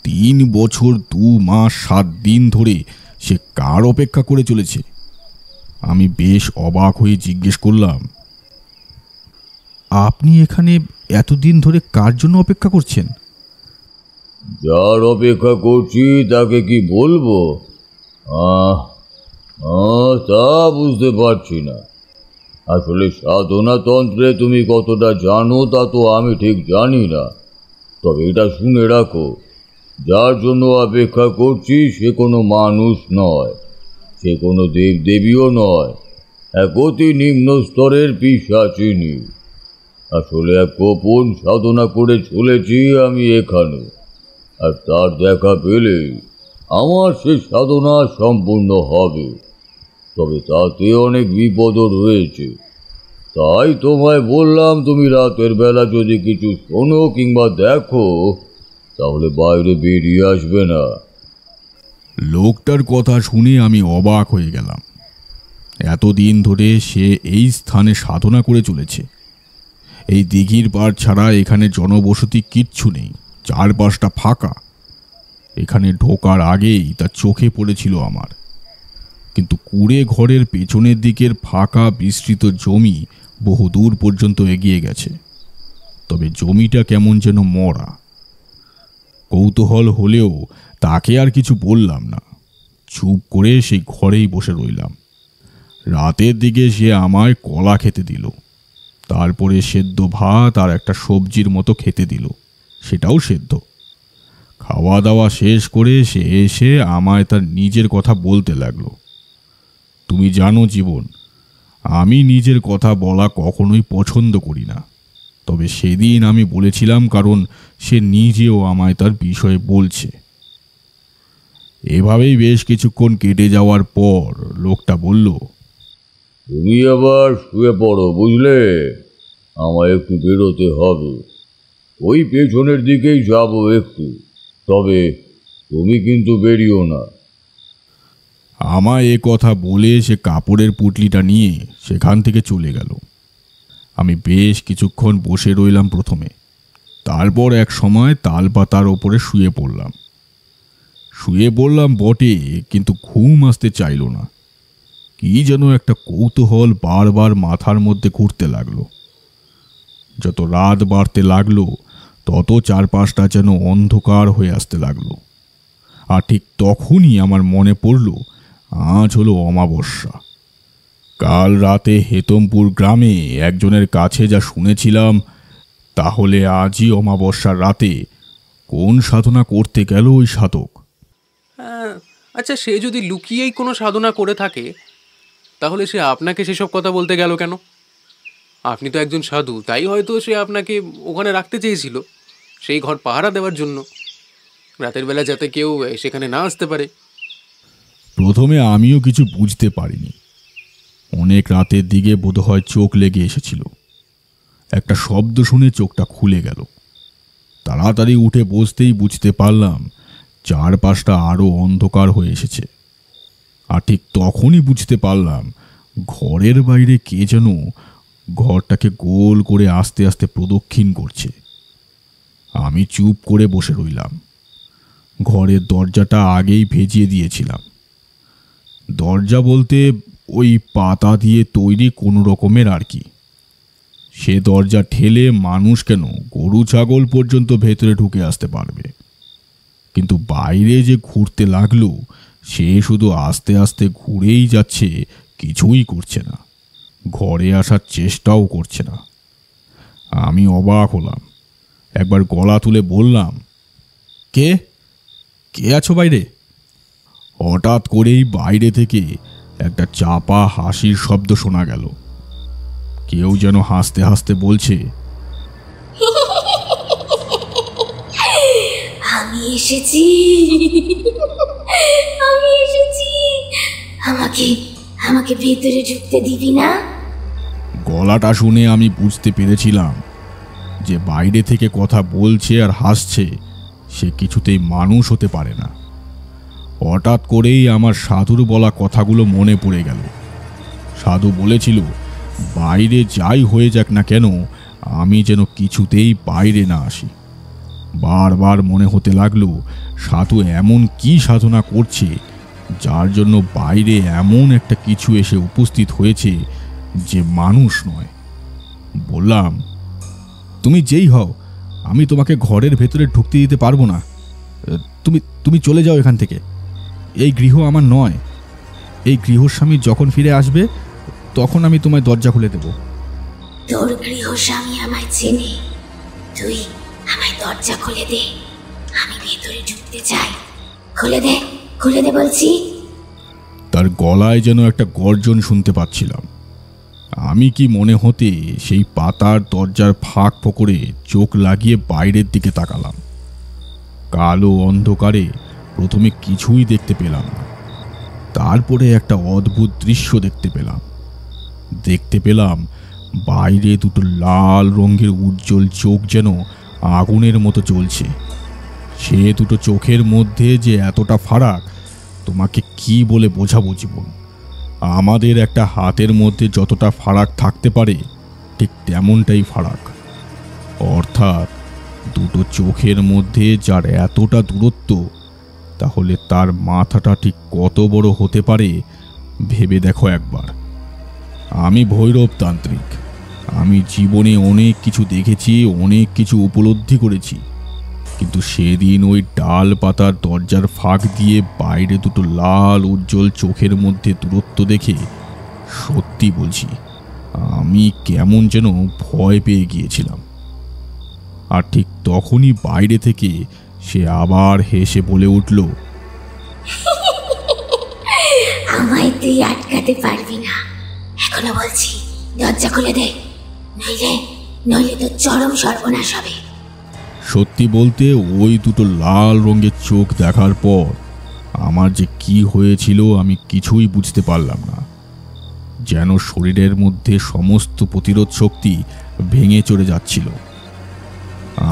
3 বছর 2 মাস 7 দিন ধরে সে কার অপেক্ষা করে চলেছে? আমি বেশ অবাক হয়ে জিজ্ঞেস করলাম, আপনি এখানে এতদিন ধরে কার জন্য অপেক্ষা করছেন? যার অপেক্ষা করছি তাকে কি বলবো? তা বুঝতে পারছি না। আসলে সাধনা তন্ত্রে তুমি কতটা জানো তা তো আমি ঠিক জানি না। তবে এটা শুনে রাখো, যার জন্য অপেক্ষা করছি সে কোনো মানুষ নয়, সে কোনো দেবদেবীও নয়, এক অতি নিম্ন স্তরের পিশাচিনী। আসলে এক গোপন সাধনা করে চলেছি আমি এখানে, আর তার দেখা পেলে আমার সে সাধনা সম্পূর্ণ হবে। তবে তাতে অনেক বিপদও রয়েছে। তাই তোমায় বললাম, তুমি রাতের বেলা যদি কিছু শোনো কিংবা দেখো, তাহলে বাইরে বেরিয়ে আসবে না। লোকটার কথা শুনে আমি অবাক হয়ে গেলাম। এতদিন ধরে সে এই স্থানে সাধনা করে চলেছে। এই দিঘির পাড় ছাড়া এখানে জনবসতি কিচ্ছু নেই, চারপাশটা ফাঁকা। এখানে ঢোকার আগেই তার চোখে পড়েছিল আমার। কিন্তু কুড়ে ঘরের পেছনের দিকের ফাঁকা বিস্তৃত জমি বহুদূর পর্যন্ত এগিয়ে গেছে, তবে জমিটা কেমন যেন মরা। কৌতূহল হলেও তাকে আর কিছু বললাম না, চুপ করে সেই ঘরেই বসে রইলাম। রাতের দিকে সে আমায় কলা খেতে দিল, তারপরে সেদ্ধ ভাত আর একটা সবজির মতো খেতে দিল, সেটাও সেদ্ধ। খাওয়া দাওয়া শেষ করে সে এসে আমায় তার নিজের কথা বলতে লাগলো। তুমি জানো জীবন, আমি নিজের কথা বলা কখনোই পছন্দ করি না, তবে সেদিন আমি বলেছিলাম কারণ সে নিজেও আমায় তার বিষয়ে বলছে। এভাবেই বেশ কিছুক্ষণ কেটে যাওয়ার পর লোকটা বলল, তুমি আবার শুয়ে পড়ো, বুঝলে? আমায় একটু বেরোতে হবে, ওই পেছনের দিকেই যাব একটু, তবে তুমি কিন্তু বেরিও না। আমায় এ কথা বলে সে কাপড়ের পুটলিটা নিয়ে সেখান থেকে চলে গেল। আমি বেশ কিছুক্ষণ বসে রইলাম প্রথমে, তারপর এক সময় তালপাতার ওপরে শুয়ে পড়লাম বটে, কিন্তু ঘুম আসতে চাইল না। কি যেন একটা কৌতূহল বারবার মাথার মধ্যে ঘুরতে লাগলো। যত রাত বাড়তে লাগলো তত চারপাশটা যেন অন্ধকার হয়ে আসতে লাগলো। আর ঠিক তখনই আমার মনে পড়ল আজ হলো অমাবস্যা। কাল রাতে হেতমপুর গ্রামে একজনের কাছে যা শুনেছিলাম, তাহলে আজই অমাবস্যার রাতে কোন সাধনা করতে গেল ওই সাধক? আচ্ছা, সে যদি লুকিয়েই কোনো সাধনা করে থাকে, তাহলে সে আপনাকে সেসব কথা বলতে গেল কেন? আপনি তো একজন সাধু, তাই হয়তো সে আপনাকে ওখানে রাখতে চেয়েছিল, সেই ঘর পাহারা দেওয়ার জন্য, রাতের বেলা যাতে কেউ সেখানে না আসতে পারে। প্রথমে আমিও কিছু বুঝতে পারিনি। অনেক রাতের দিকে বোধহয় চোখ লেগে এসেছিল। একটা শব্দ শুনে চোখটা খুলে গেল। তাড়াতাড়ি উঠে বসতেই বুঝতে পারলাম চারপাশটা আরও অন্ধকার হয়ে এসেছে। আর ঠিক তখনই বুঝতে পারলাম ঘরের বাইরে কে যেন ঘরটাকে গোল করে আস্তে আস্তে প্রদক্ষিণ করছে। আমি চুপ করে বসে রইলাম। ঘরের দরজাটা আগেই ভেজিয়ে দিয়েছিলাম। দরজা বলতে ওই পাতা দিয়ে তৈরি কোনো রকমের আর কি। সে দরজা ঠেলে মানুষ কেন, গরু ছাগল পর্যন্ত ভেতরে ঢুকে আসতে পারবে। কিন্তু বাইরে যে ঘুরতে লাগলো, সে শুধু আস্তে আস্তে ঘুরেই যাচ্ছে, কিছুই করছে না, ঘরে আসার চেষ্টাও করছে না। আমি অবাক হলাম। একবার গলা তুলে বললাম, কে কে আছো বাইরে? হঠাৎ করেই বাইরে থেকে একটা চাপা হাসির শব্দ শোনা গেল। কেউ যেন হাসতে হাসতে বলছে, আমি এসেছি, আমাকে আমাকে ভেতরে ঢুকতে দিবি না? গলাটা শুনে আমি বুঝতে পেরেছিলাম যে বাইরে থেকে কথা বলছে আর হাসছে সে কিছুতেই মানুষ হতে পারে না। হঠাৎ করেই আমার সাধুর বলা কথাগুলো মনে পড়ে গেল। সাধু বলেছিল বাইরে যাই হয়ে যাক না কেন, আমি যেন কিছুতেই বাইরে না আসি। বারবার মনে হতে লাগলো সাধু এমন কি সাধনা করছে যার জন্য বাইরে এমন একটা কিছু এসে উপস্থিত হয়েছে যে মানুষ নয়। বললাম, তুমি যেই হও, আমি তোমাকে ঘরের ভেতরে ঢুকতে দিতে পারবো না। তুমি চলে যাও এখান থেকে। এই গৃহ আমার নয়। এই গৃহস্বামী যখন ফিরে আসবে তখন আমি তোমায় দরজা খুলে দেব। তোর গৃহস্বামী আমায় চেনে, তুই আমায় দরজা খুলে দে, আমি ভেতরে ঢুকতে চাই। খুলে দে বলছি। তার গলায় যেন একটা গর্জন শুনতে পাচ্ছিলাম। আমি কি মনে হতে সেই পাতার দরজার ফাঁক ফোকরে চোখ লাগিয়ে বাইরের দিকে তাকালাম। কালো অন্ধকারে প্রথমে কিছুই দেখতে পেলাম না, তারপরে একটা অদ্ভুত দৃশ্য দেখতে পেলাম বাইরে দুটো লাল রঙের উজ্জ্বল চোখ যেন আগুনের মতো জ্বলছে। সে দুটো চোখের মধ্যে যে এতটা ফারাক তোমাকে কি বলে বোঝাবো জীবন। আমাদের একটা হাতের মধ্যে যতটা ফারাক থাকতে পারে ঠিক তেমনটাই ফারাক। অর্থাৎ দুটো চোখের মধ্যে যার এতটা দূরত্ব, তাহলে তার মাথাটা ঠিক কত বড় হতে পারে ভেবে দেখো একবার। আমি ভৈরব তান্ত্রিক। আমি জীবনে অনেক কিছু দেখেছি, অনেক কিছু উপলব্ধি করেছি, কিন্তু সেদিন ওই ডাল পাতার দরজার ফাঁক দিয়ে বাইরে দুটো লাল উজ্জ্বল চোখের মধ্যে দূরত্ব দেখে সত্যি বলছি, আমি কেমন যেন ভয় পেয়ে গিয়েছিলাম। আর ঠিক তখনই বাইরে থেকে সে আবার হেসে বলে উঠল, আমায় তুই আটকাতে পারবি না। এখনো বলছি, দরজা খুলে দে, নইলে তোর চরম সর্বনাশ হবে। সত্যি বলতে ওই দুটো লাল রঙের চোখ দেখার পর আমার যে কি হয়েছিল আমি কিছুই বুঝতে পারলাম না। যেন শরীরের মধ্যে সমস্ত প্রতিরোধ শক্তি ভেঙে চড়ে যাচ্ছিল।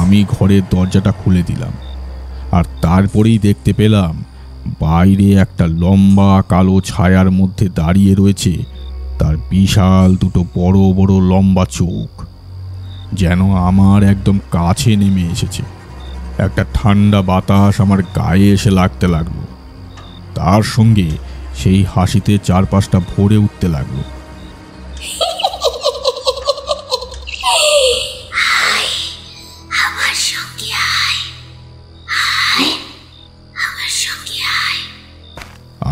আমি ঘরের দরজাটা খুলে দিলাম, আর তারপরেই দেখতে পেলাম বাইরে একটা লম্বা কালো ছায়ার মধ্যে দাঁড়িয়ে রয়েছে তার বিশাল দুটো বড় বড় লম্বা চোখ, যেন আমার একদম কাছে নেমে এসেছে। একটা ঠান্ডা বাতাস আমার গায়ে এসে লাগতে লাগলো। তার সঙ্গে সেই হাসিতে চারপাশটা ভরে উঠতে লাগলো।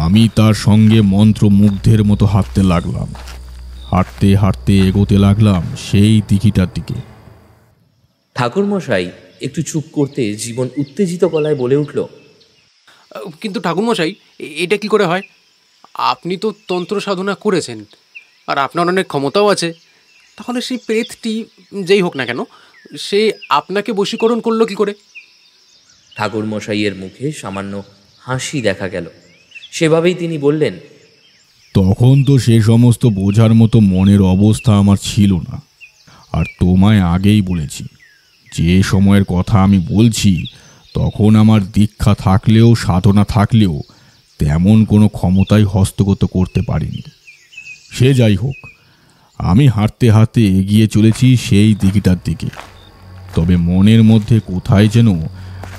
আমি তার সঙ্গে মন্ত্রমুগ্ধের মতো হাঁটতে লাগলাম। হাঁটতে হাঁটতে এগোতে লাগলাম সেই দিঘিটার দিকে। ঠাকুরমশাই একটু চুপ করতে জীবন উত্তেজিত গলায় বলে উঠল, কিন্তু ঠাকুরমশাই, এটা কি করে হয়? আপনি তো তন্ত্র সাধনা করেছেন, আর আপনার অনেক ক্ষমতাও আছে। তাহলে সেই প্রেতটি যেই হোক না কেন, সে আপনাকে বশীকরণ করলো কি করে? ঠাকুরমশাইয়ের মুখে সামান্য হাসি দেখা গেল। সেভাবেই তিনি বললেন, তখন তো সে সমস্ত বোঝার মতো মনের অবস্থা আমার ছিল না। আর তোমায় আগেই বলেছি, যে সময়ের কথা আমি বলছি তখন আমার দীক্ষা থাকলেও সাধনা থাকলেও তেমন কোনো ক্ষমতাই হস্তগত করতে পারিনি। সে যাই হোক, আমি হাঁটতে হাঁটতে এগিয়ে চলেছি সেই দিঘিটার দিকে। তবে মনের মধ্যে কোথায় যেন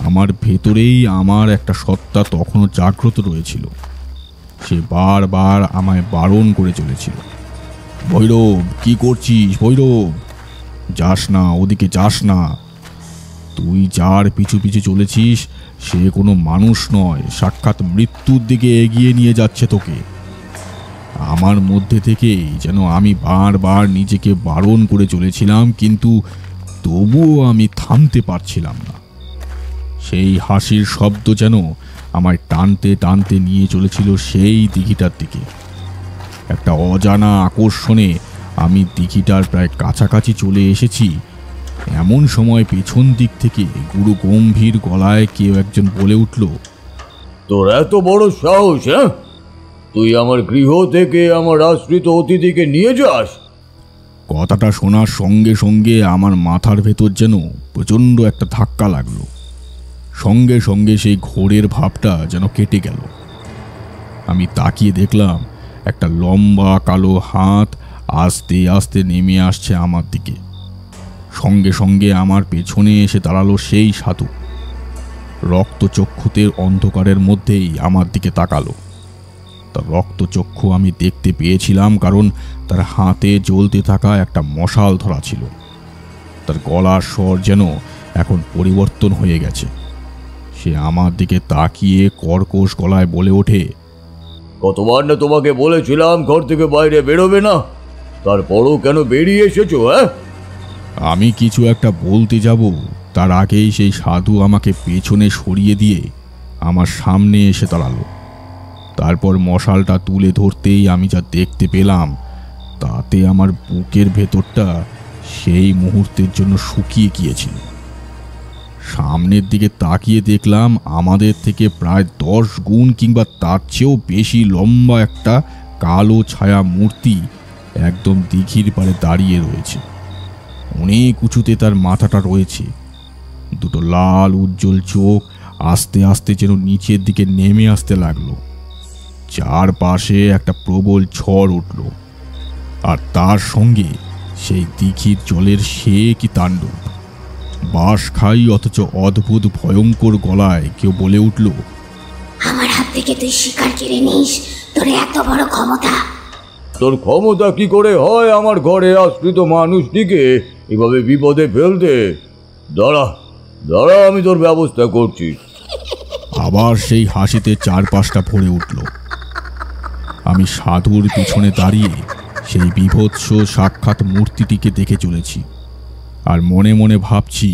আমার ভেতরেই আমার একটা সত্তা তখনও জাগ্রত রয়েছিল। সে বারবার আমায় বারণ করে চলেছিল, ভৈরব, কি করছিস ভৈরব? যাস না, ওদিকে যাস না। তুই যার পিছু পিছু চলেছিস সে কোনো মানুষ নয়, সাক্ষাৎ মৃত্যুর দিকে এগিয়ে নিয়ে যাচ্ছে তোকে। আমার মধ্যে থেকেই যেন আমি বারবার নিজেকে বারণ করে চলেছিলাম, কিন্তু তবুও আমি থামতে পারছিলাম না। সেই হাসির শব্দ যেন আমায় টানতে টানতে নিয়ে চলেছিল সেই দিঘিটার দিকে। একটা অজানা আকর্ষণে আমি দিঘিটার প্রায় কাছাকাছি চলে এসেছি। এমন সময় পেছন দিক থেকে গুরু গম্ভীর গলায় কেউ একজন বলে উঠল, তোর এত বড় সাহস, হ্যাঁ? তুই আমার গৃহ থেকে আমার আশ্রিত অতিথিকে নিয়ে যাস? কথাটা শোনার সঙ্গে সঙ্গে আমার মাথার ভেতর যেন প্রচণ্ড একটা ধাক্কা লাগলো। সঙ্গে সঙ্গে সেই ঘোরের ভাবটা যেন কেটে গেল। আমি তাকিয়ে দেখলাম একটা লম্বা কালো হাত আস্তে আস্তে নেমে আসছে আমার দিকে। সঙ্গে সঙ্গে আমার পেছনে এসে দাঁড়ালো সেই সাধু। রক্তচক্ষুতে অন্ধকারের মধ্যেই আমার দিকে তাকালো। তার রক্তচক্ষু আমি দেখতে পেয়েছিলাম, কারণ তার হাতে জ্বলতে থাকা একটা মশাল ধরা ছিল। তার গলার স্বর যেন এখন পরিবর্তন হয়ে গেছে। সে আমার দিকে তাকিয়ে কর্কশ গলায় বলে ওঠে, কতবার না তোমাকে বলেছিলাম ঘর থেকে বাইরে বেরোবে না, তারপরও কেন বেরিয়ে এসেছো? হ্যাঁ, আমি কিছু একটা বলতে যাব তার আগেই সেই সাধু আমাকে পেছনে সরিয়ে দিয়ে আমার সামনে এসে দাঁড়ালো। তারপর মশালটা তুলে ধরতেই আমি যা দেখতে পেলাম তাতে আমার বুকের ভেতরটা সেই মুহূর্তের জন্য শুকিয়ে গিয়েছিল। সামনের দিকে তাকিয়ে দেখলাম আমাদের থেকে প্রায় 10 গুণ কিংবা তার চেয়েও বেশি লম্বা একটা কালো ছায়া মূর্তি একদম দিঘির পাড়ে দাঁড়িয়ে রয়েছে। অনেক উঁচুতে তার মাথাটা রয়েছে। দুটো লাল উজ্জ্বল চোখ আস্তে আস্তে যেন নিচের দিকে নেমে আসতে লাগলো। চারপাশে একটা প্রবল ঝড় উঠল, আর তার সঙ্গে সেই দিঘির জলের সে কি তাণ্ডব! বাঁশ খাই অথচ অদ্ভুত ভয়ঙ্কর গলায় কেউ বলে উঠল, আমার হাত থেকে তুই শিকার কেড়ে নিস, তোর এত বড় ক্ষমতা! তোর ক্ষমতা কি করে হয় আমার ঘরে আশ্রিত মানুষটিকে এভাবে বিপদে ফেলতে? দাঁড়া দাঁড়া, আমি তোর ব্যবস্থা করছি। আবার সেই হাসিতে চারপাশটা ভরে উঠল। আমি সাধুর পিছনে দাঁড়িয়ে সেই বীভৎস সাক্ষাৎ মূর্তিটিকে দেখে চলেছি, আর মনে মনে ভাবছি,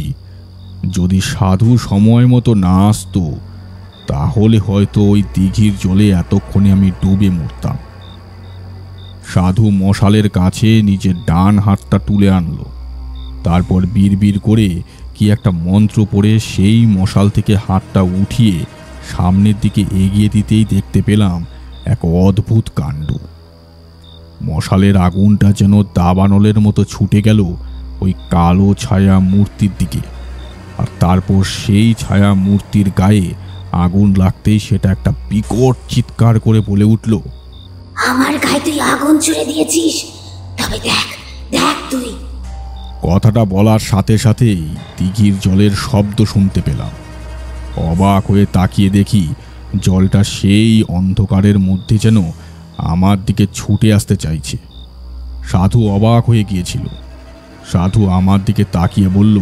যদি সাধু সময় মতো না আসতো তাহলে হয়তো ওই দিঘির জলে এতক্ষণে আমি ডুবে মরতাম। সাধু মশালের কাছে নিজের ডান হাতটা তুলে আনলো, তারপর বিড়বিড় করে কি একটা মন্ত্র পড়ে সেই মশাল থেকে হাতটা উঠিয়ে সামনের দিকে এগিয়ে দিতেই দেখতে পেলাম এক অদ্ভুত কাণ্ড। মশালের আগুনটা যেন দাবানলের মতো ছুটে গেল ওই কালো ছায়া মূর্তির দিকে, আর তারপর সেই ছায়া মূর্তির গায়ে আগুন লাগতেই সেটা একটা বিকট চিৎকার করে বলে উঠল, আমার গায়ে তুই আগুন ছুড়ে দিয়েছিস, তবে দেখ দেখ তুই! কথাটা বলার সাথে সাথেই দিঘির জলের শব্দ শুনতে পেলাম। অবাক হয়ে তাকিয়ে দেখি জলটা সেই অন্ধকারের মধ্যে যেন আমার দিকে ছুটে আসতে চাইছে। সাধু অবাক হয়ে গিয়েছিল। সাধু আমার দিকে তাকিয়ে বলল,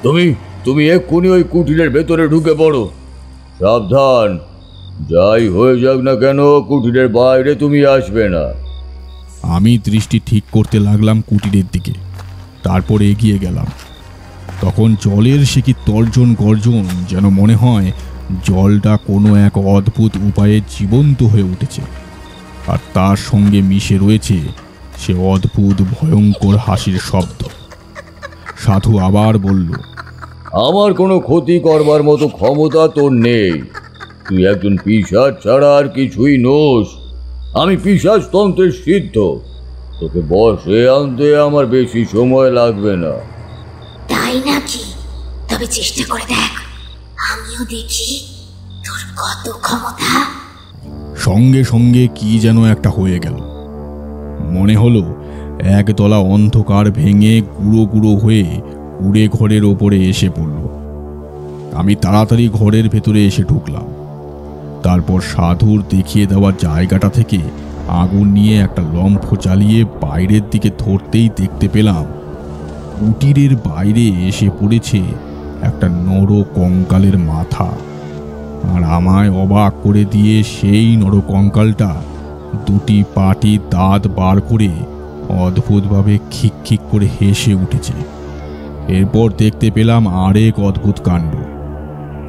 তুমি তুমি এক্ষুনি ওই কুটিরের ভেতরে ঢুকে পড়ো। সাবধান, যাই হয়ে যাক না কেন কুটিরের বাইরে তুমি আসবে না। আমি দৃষ্টি ঠিক করতে লাগলাম কুটিরের দিকে, তারপর এগিয়ে গেলাম। তখন জলের সে কি তর্জন গর্জন, যেন মনে হয় জলটা কোনো এক অদ্ভুত উপায়ে জীবন্ত হয়ে উঠেছে, আর তার সঙ্গে মিশে রয়েছে সে অদ্ভুত ভয়ঙ্কর হাসির শব্দ। সাধু আবার বলল, আমার কোনো ক্ষতি করবার মতো ক্ষমতা তোর নেই। তুই একজন পিশাচ ছাড়া আর কিছুই নোস। আমি পিশাচ তন্ত্রের সিদ্ধ। তোকে বশে আনতে আমার বেশি সময় লাগবে না। তাই নাকি? তবে চেষ্টা করে দেখ, আমিও দেখি তোর কত ক্ষমতা। সঙ্গে সঙ্গে কি যেন একটা হয়ে গেল। মনে হলো একতলা অন্ধকার ভেঙে গুঁড়ো গুঁড়ো হয়ে কুড়ে ঘরের ওপরে এসে পড়ল। আমি তাড়াতাড়ি ঘরের ভেতরে এসে ঢুকলাম। তারপর সাধুর দেখিয়ে দেওয়া জায়গাটা থেকে আগুন নিয়ে একটা লম্ফ জ্বালিয়ে বাইরের দিকে ধরতেই দেখতে পেলাম কুটিরের বাইরে এসে পড়েছে একটা নর কঙ্কালের মাথা, আর আমায় অবাক করে দিয়ে সেই নর কঙ্কালটা দুটি পাটি দাঁত বার করে অদ্ভুতভাবে খিক খিক করে হেসে উঠেছে। এরপর দেখতে পেলাম আরেক অদ্ভুত কাণ্ড,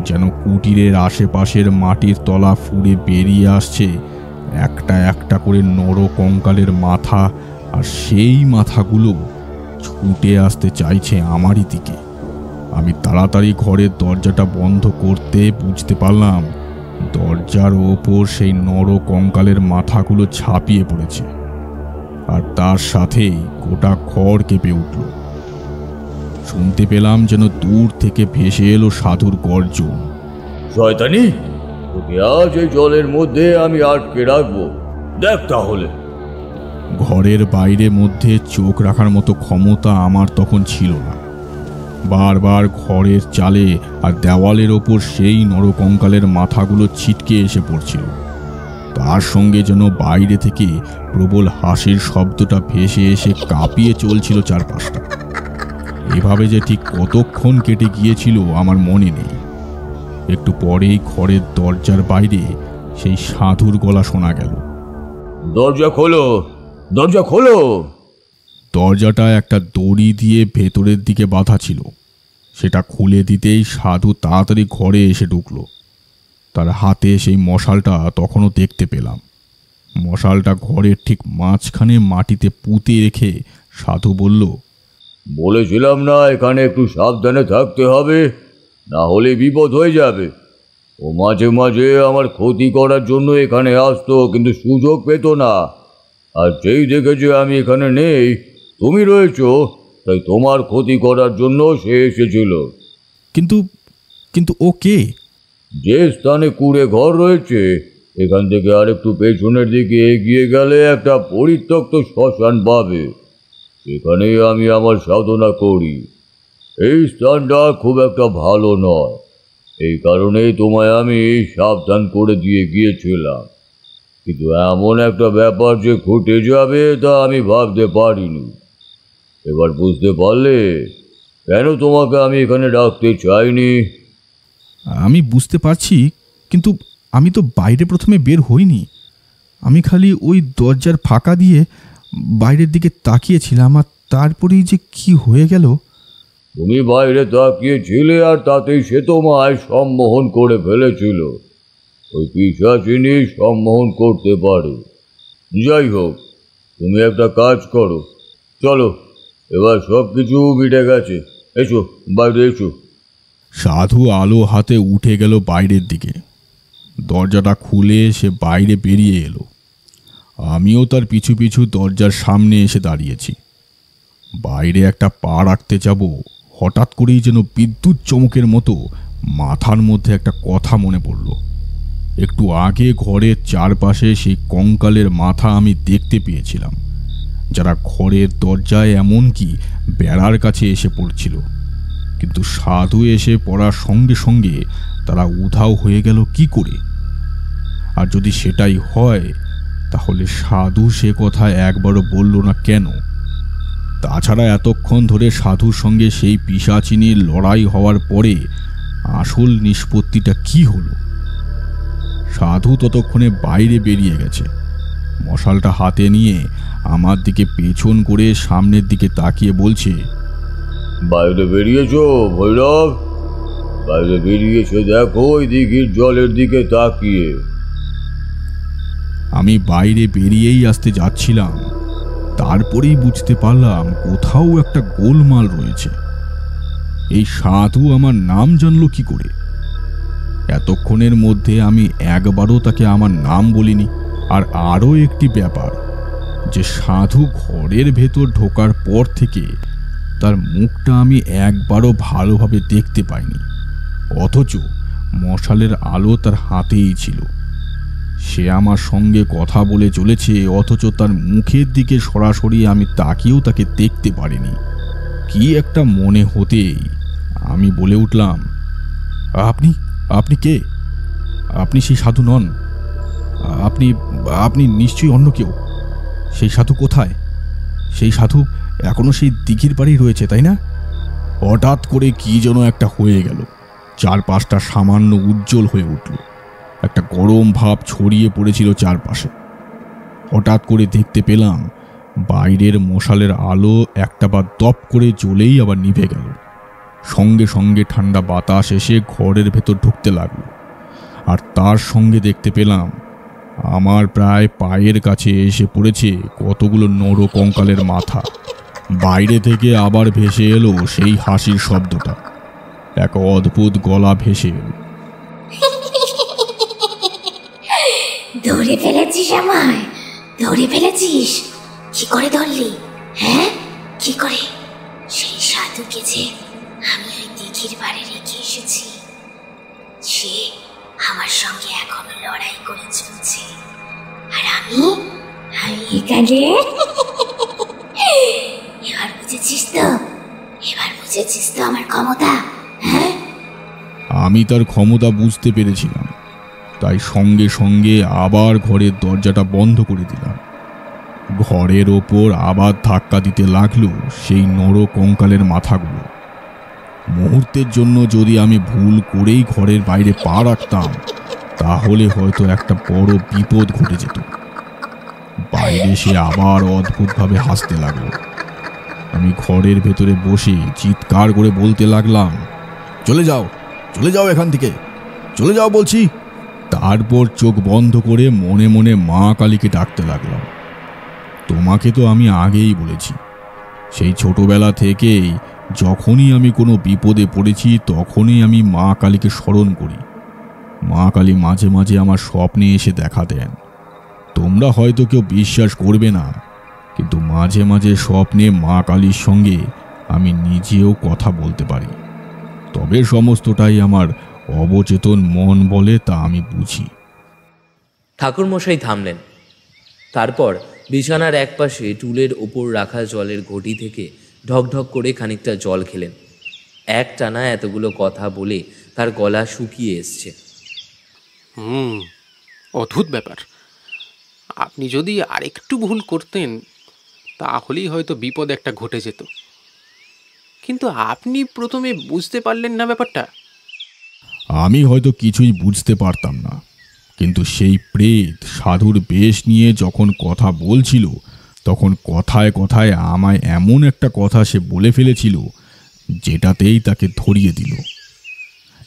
যেন কুটিরের আশেপাশের মাটির তলা ফুঁড়ে বেরিয়ে আসছে একটা একটা করে নর কঙ্কালের মাথা, আর সেই মাথাগুলো ছুটে আসতে চাইছে আমারই দিকে। আমি তাড়াতাড়ি ঘরের দরজাটা বন্ধ করতে বুঝতে পারলাম দরজার ওপর সেই নর কঙ্কালের মাথাগুলো ছাপিয়ে পড়েছে, আর তার সাথেই গোটা ঘর কেঁপে উঠল। শুনতে পেলাম যেন দূর থেকে ভেসে এলো সাধুর গর্জন, শয়তানি, তোকে আজ এই জলের মধ্যে আমি আটকে রাখবো, দেখ তাহলে। ঘরের বাইরে মধ্যে চোখ রাখার মতো ক্ষমতা আমার তখন ছিল না। বারবার ঘরের চালে আর দেওয়ালের ওপর সেই নরকঙ্কালের মাথাগুলো ছিটকে এসে পড়ছিল। তার সঙ্গে যেন বাইরে থেকে প্রবল হাসির শব্দটা ভেসে এসে কাঁপিয়ে চলছিল চারপাশটা। এভাবে যে ঠিক কতক্ষণ কেটে গিয়েছিল আমার মনে নেই। একটু পরেই ঘরের দরজার বাইরে সেই সাধুর গলা শোনা গেল, দরজা খোলো, দরজা খোলো। দরজাটা একটা দড়ি দিয়ে ভেতরের দিকে বাঁধা ছিল। সেটা খুলে দিতেই সাধু তাড়াতাড়ি ঘরে এসে ঢুকলো। তার হাতে সেই মশালটা তখনও দেখতে পেলাম। মশালটা ঘরের ঠিক মাঝখানে মাটিতে পুঁতে রেখে সাধু বলল, বলেছিলাম না এখানে একটু সাবধানে থাকতে হবে, না হলে বিপদ হয়ে যাবে। ও মাঝে মাঝে আমার ক্ষতি করার জন্য এখানে আসতো, কিন্তু সুযোগ পেত না। আর যেই দেখেছে আমি এখানে নেই, তুমি রয়েছো, তাই তোমার ক্ষতি করার জন্য সে এসেছিল। কিন্তু কিন্তু ও কে? যে স্থানে কুঁড়ে ঘর রয়েছে এখান থেকে আর একটু পেছনের দিকে এগিয়ে গেলে একটা পরিত্যক্ত শ্মশান পাবে। সেখানেই আমি আমার সাধনা করি। এই স্থানটা খুব একটা ভালো নয়, এই কারণেই তোমায় আমি সাবধান করে দিয়ে গিয়েছিলাম। কিন্তু এমন একটা ব্যাপার যে ঘটে যাবে তা আমি ভাবতে পারিনি। এবার বুঝতে পারলে কেন তোমাকে আমি এখানে ডাকতে চাইনি? আমি বুঝতে পারছি, কিন্তু আমি তো বাইরে প্রথমে বের হইনি। আমি খালি ওই দরজার ফাঁকা দিয়ে বাইরের দিকে তাকিয়েছিলাম, আর তারপরেই যে কি হয়ে গেল। তুমি বাইরে তাকিয়েছিলে আর তাতেই সে তোমায় সম্মোহন করে ফেলেছিল। ওই পিশাচিনী সম্মোহন করতে পারে। যাই হোক, তুমি একটা কাজ করো, চলো, এবার সব কিছু মিটে গেছে, এসো বাইরে এসো। সাধু আলো হাতে উঠে গেল বাইরের দিকে। দরজাটা খুলে সে বাইরে বেরিয়ে এলো। আমিও তার পিছু পিছু দরজার সামনে এসে দাঁড়িয়েছি। বাইরে একটা পা রাখতে যাব, হঠাৎ করেই যেন বিদ্যুৎ চমকের মতো মাথার মধ্যে একটা কথা মনে পড়ল। একটু আগে ঘরের চারপাশে সেই কঙ্কালের মাথা আমি দেখতে পেয়েছিলাম, যারা ঘরের দরজায় এমনকি বেড়ার কাছে এসে পড়ছিল। কিন্তু সাধু এসে পড়ার সঙ্গে সঙ্গে তারা উধাও হয়ে গেল কি করে? আর যদি সেটাই হয়, তাহলে সাধু সে কথা একবারও বলল না কেন? তাছাড়া এতক্ষণ ধরে সাধুর সঙ্গে সেই পিশাচিনীর লড়াই হওয়ার পরে আসল নিষ্পত্তিটা কি হলো? সাধু ততক্ষণে বাইরে বেরিয়ে গেছে। মশালটা হাতে নিয়ে আমার দিকে পেছন করে সামনের দিকে তাকিয়ে বলছে, বাইরে বেরিয়েছো ভৈরব? বাইরে বেরিয়েছে দেখো ওই দিঘির জলের দিকে তাকিয়ে। আমি বাইরে বেরিয়েই আসতে যাচ্ছিলাম, তারপরেই বুঝতে পারলাম কোথাও একটা গোলমাল রয়েছে। এই সাধু আমার নাম জানলো কি করে? এতক্ষণের মধ্যে আমি একবারও তাকে আমার নাম বলিনি। আর আরও একটি ব্যাপার, যে সাধু ঘরের ভেতর ঢোকার পর থেকে তার মুখটা আমি একবারও ভালোভাবে দেখতে পাইনি, অথচ মশালের আলো তার হাতেই ছিল। সে আমার সঙ্গে কথা বলে চলেছে, অথচ তার মুখের দিকে সরাসরি আমি তাকিয়েও তাকে দেখতে পারিনি। কি একটা মনে হতেই আমি বলে উঠলাম, আপনি আপনি কে? আপনি সেই সাধু নন। আপনি আপনি নিশ্চয়ই অন্য কেউ। সেই সাধু কোথায়? সেই সাধু এখনো সেই দিঘির পাড়েই রয়েছে, তাই না? হঠাৎ করে কি যেন একটা হয়ে গেল। চারপাশটা সামান্য উজ্জ্বল হয়ে উঠল। একটা গরম ভাব ছড়িয়ে পড়েছিল চারপাশে। হঠাৎ করে দেখতে পেলাম বাইরের মশালের আলো একটা বার দপ করে জ্বলেই আবার নিভে গেল। সঙ্গে সঙ্গে ঠান্ডা বাতাস এসে ঘরের ভেতর ঢুকতে লাগলো। আর তার সঙ্গে দেখতে পেলাম আমার প্রায় পায়ের কাছে এসে পড়েছে কতগুলো নর কঙ্কালের মাথা। বাইরে থেকে আবার ভেসে এলো সেই হাসির শব্দটা। এক অদ্ভুত গলা ভেসে এলো, ধরে ফেলেছিস আমায়, ধরে ফেলেছিস। কি করে ধরলি? হ্যাঁ, কি করে? সেই সাধুকে যে আমি ওই দিঘির পাড়ে রেখে এসেছি, সে আমার সঙ্গে এখনো লড়াই করে চলছে, আর আমি এখানে। এবার বুঝেছিস তো? এবার বুঝেছিস তো আমার ক্ষমতা? হ্যাঁ, আমি তার ক্ষমতা বুঝতে পেরেছিলাম, তাই সঙ্গে সঙ্গে আবার ঘরের দরজাটা বন্ধ করে দিলাম। ঘরের ওপর আবার ধাক্কা দিতে লাগলো সেই নর কঙ্কালের মাথাগুলো। মুহূর্তের জন্য যদি আমি ভুল করেই ঘরের বাইরে পা রাখতাম, তাহলে হয়তো একটা বড় বিপদ ঘটে যেত। বাইরে সে আবার অদ্ভুতভাবে হাসতে লাগলো। আমি ঘরের ভেতরে বসে চিৎকার করে বলতে লাগলাম, চলে যাও, চলে যাও এখান থেকে, চলে যাও বলছি। তারপর চোখ বন্ধ করে মনে মনে মা কালীকে ডাকতে লাগলাম। তোমাকে তো আমি আগেই বলেছি, সেই ছোটবেলা থেকেই যখনই আমি কোনো বিপদে পড়েছি তখনই আমি মা কালীকে স্মরণ করি। মা কালী মাঝে মাঝে আমার স্বপ্নে এসে দেখা দেন। তোমরা হয়তো কেউ বিশ্বাস করবে না, কিন্তু মাঝে মাঝে স্বপ্নে মা কালীর সঙ্গে আমি নিজেও কথা বলতে পারি। তবে সমস্তটাই আমার অবচেতন মন বলে তা আমি বুঝি। ঠাকুরমশাই থামলেন। তারপর বিছানার একপাশে টুলের ওপর রাখা জলের ঘটি থেকে ঢকঢক করে খানিকটা জল খেলেন। একটানা এতগুলো কথা বলে তার গলা শুকিয়ে এসছে। অদ্ভুত ব্যাপার। আপনি যদি আরেকটু ভুল করতেন তাহলেই হয়তো বিপদ একটা ঘটে যেত, কিন্তু আপনি প্রথমে বুঝতে পারলেন না ব্যাপারটা। আমি হয়তো কিছুই বুঝতে পারতাম না, কিন্তু সেই প্রেত সাধুর বেশ নিয়ে যখন কথা বলছিল তখন কথায় কথায় আমায় এমন একটা কথা সে বলে ফেলেছিল যেটাতেই তাকে ধরিয়ে দিল।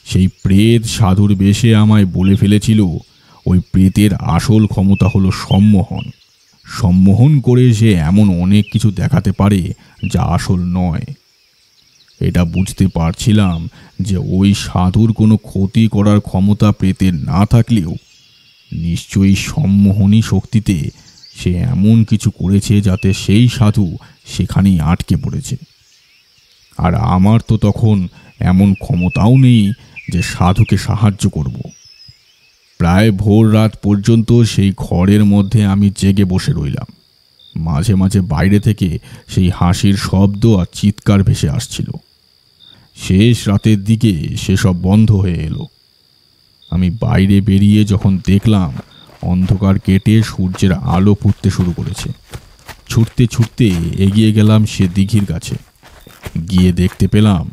সেই প্রেত সাধুর বেশে আমায় বলে ফেলেছিল ওই প্রেতের আসল ক্ষমতা হলো সম্মোহন। সম্মোহন করে সে এমন অনেক কিছু দেখাতে পারে যা আসল নয়। এটা বুঝতে পারছিলাম যে ওই সাধুর কোনো ক্ষতি করার ক্ষমতা প্রেতের না থাকলেও নিশ্চয়ই সম্মোহনী শক্তিতে সে এমন কিছু করেছে যাতে সেই সাধু সেখানেই আটকে পড়েছে। আর আমার তো তখন এমন ক্ষমতাও নেই যে সাধুকে সাহায্য করব। প্রায় ভোর রাত পর্যন্ত সেই ঘরের মধ্যে আমি জেগে বসে রইলাম। মাঝে মাঝে বাইরে থেকে সেই হাসির শব্দ আর চিৎকার ভেসে আসছিল। শেষ রাতের দিকে সেসব বন্ধ হয়ে এলো। আমি বাইরে বেরিয়ে যখন দেখলাম অন্ধকার কেটে সূর্যের আলো ফুটতে শুরু করেছে, ছুটতে ছুটতে এগিয়ে গেলাম সে দিঘির কাছে। গিয়ে দেখতে পেলাম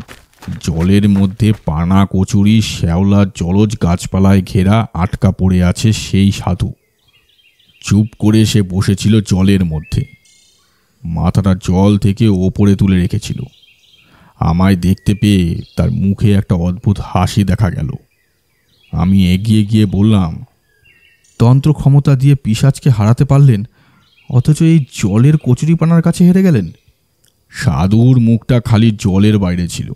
জলের মধ্যে পানা কচুরি শ্যাওলা জলজ গাছপালায় ঘেরা আটকা পড়ে আছে সেই সাধু। চুপ করে সে বসেছিল জলের মধ্যে, মাথাটা জল থেকে ওপরে তুলে রেখেছিল। আমায় দেখতে পেয়ে তার মুখে একটা অদ্ভুত হাসি দেখা গেল। আমি এগিয়ে গিয়ে বললাম, তন্ত্র ক্ষমতা দিয়ে পিশাচকে হারাতে পারলেন, অথচ এই জলের কচুরিপানার কাছে হেরে গেলেন। সাধুর মুখটা খালি জলের বাইরে ছিল।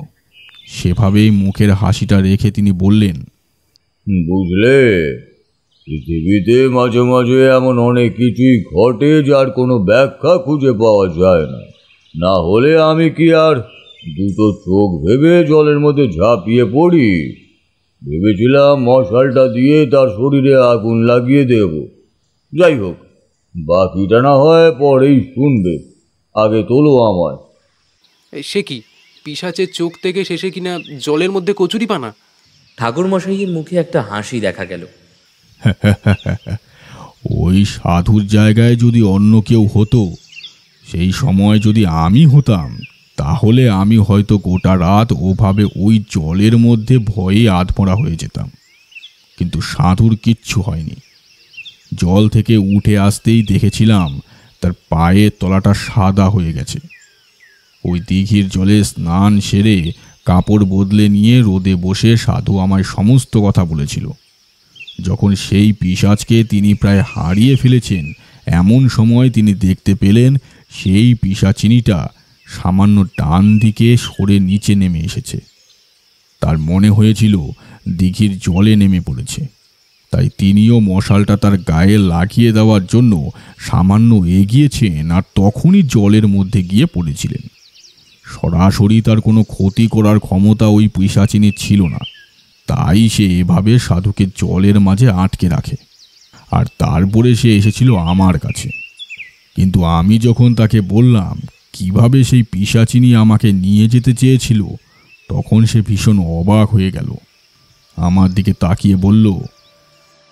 সেভাবেই মুখের হাসিটা রেখে তিনি বললেন, বুঝলে, পৃথিবীতে মাঝে মাঝে এমন অনেক কিছুই ঘটে যার কোনো ব্যাখ্যা খুঁজে পাওয়া যায় না। না হলে আমি কি আর দুটো চোখ ভেবে জলের মধ্যে ঝাঁপিয়ে পড়ি? ভেবেছিলাম মশালটা দিয়ে তার শরীরে আগুন লাগিয়ে দেব। যাই হোক, বাকিটা না হয় পরেই শুনবে, আগে তোলো আমায়। সে কি, পিশাচের চোখ থেকে শেষে কিনা জলের মধ্যে কচুরিপানা? ঠাকুরমশাইয়ের মুখে একটা হাসি দেখা গেল। ওই সাধুর জায়গায় যদি অন্য কেউ হতো, সেই সময় যদি আমি হতাম, তাহলে আমি হয়তো গোটা রাত ওভাবে ওই জলের মধ্যে ভয়ে আধমরা হয়ে যেতাম। কিন্তু সাধুর কিচ্ছু হয়নি। জল থেকে উঠে আসতেই দেখেছিলাম তার পায়ের তলাটা সাদা হয়ে গেছে। ওই দিঘির জলে স্নান সেরে কাপড় বদলে নিয়ে রোদে বসে সাধু আমায় সমস্ত কথা বলেছিল। যখন সেই পিশাচকে তিনি প্রায় হারিয়ে ফেলেছেন, এমন সময় তিনি দেখতে পেলেন সেই পিশাচিনীটা সামান্য ডান দিকে সরে নিচে নেমে এসেছে। তার মনে হয়েছিল দিঘির জলে নেমে পড়েছে, তাই তিনিও মশালটা তার গায়ে লাগিয়ে দেওয়ার জন্য সামান্য এগিয়েছেন, আর তখনই জলের মধ্যে গিয়ে পড়েছিলেন। সরাসরি তার কোনো ক্ষতি করার ক্ষমতা ওই পিশাচিনীর ছিল না, তাই সে এভাবে সাধুকে জলের মাঝে আটকে রাখে। আর তারপরে সে এসেছিল আমার কাছে। কিন্তু আমি যখন তাকে বললাম কিভাবে সেই পিশাচিনী আমাকে নিয়ে যেতে চেয়েছিল, তখন সে ভীষণ অবাক হয়ে গেল। আমার দিকে তাকিয়ে বলল,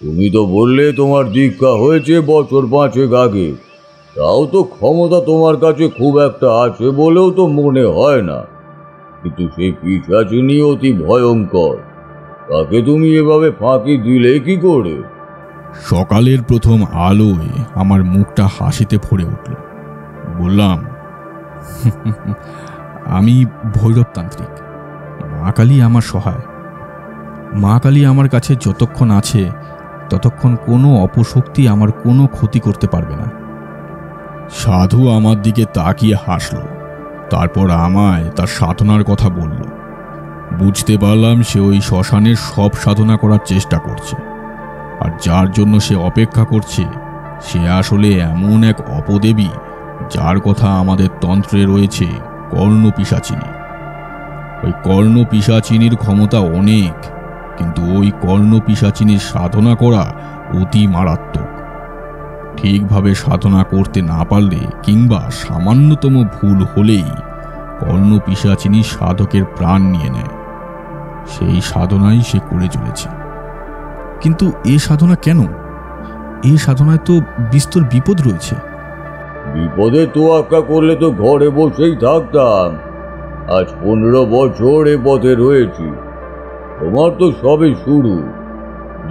তুমি তো বললে তোমার দীক্ষা হয়েছে বছর 5 আগে, তাও তো ক্ষমতা তোমার কাছে খুব একটা আছে বলেও তো মনে হয় না। কিন্তু সেই পিশাচিনী অতি ভয়ঙ্কর, তাকে তুমি এভাবে ফাঁকি দিলে কি করে? সকালের প্রথম আলোয় আমার মুখটা হাসিতে ভরে উঠল। বললাম, আমি ভৈরবতান্ত্রিক। মা কালী আমার সহায়। মা কালী আমার কাছে যতক্ষণ আছে ততক্ষণ কোনো অপশক্তি আমার কোনো ক্ষতি করতে পারবে না। সাধু আমার দিকে তাকিয়ে হাসল, তারপর আমায় তার সাধনার কথা বলল। বুঝতে পারলাম সে ওই শ্মশানের সব সাধনা করার চেষ্টা করছে, আর যার জন্য সে অপেক্ষা করছে সে আসলে এমন এক অপদেবী যার কথা আমাদের তন্ত্রে রয়েছে কর্ণপিশাচিনী। ওই কর্ণপিশাচিনীর ক্ষমতা অনেক, কিন্তু ওই কর্ণপিশাচিনীর সাধনা করা অতি মারাত্মক। ঠিকভাবে সাধনা করতে না পারলে কিংবা সামান্যতম ভুল হলেই কর্ণপিশাচিনী সাধকের প্রাণ নিয়ে নেয়। সেই সাধনাই সে করে চলেছে। কিন্তু এ সাধনা কেন? এই সাধনায় তো বিস্তর বিপদ রয়েছে। বিপদে তোয়াক্কা করলে তো ঘরে বসেই থাকতাম। আজ 15 বছর এ পথে রয়েছি। তোমার তো সবে শুরু।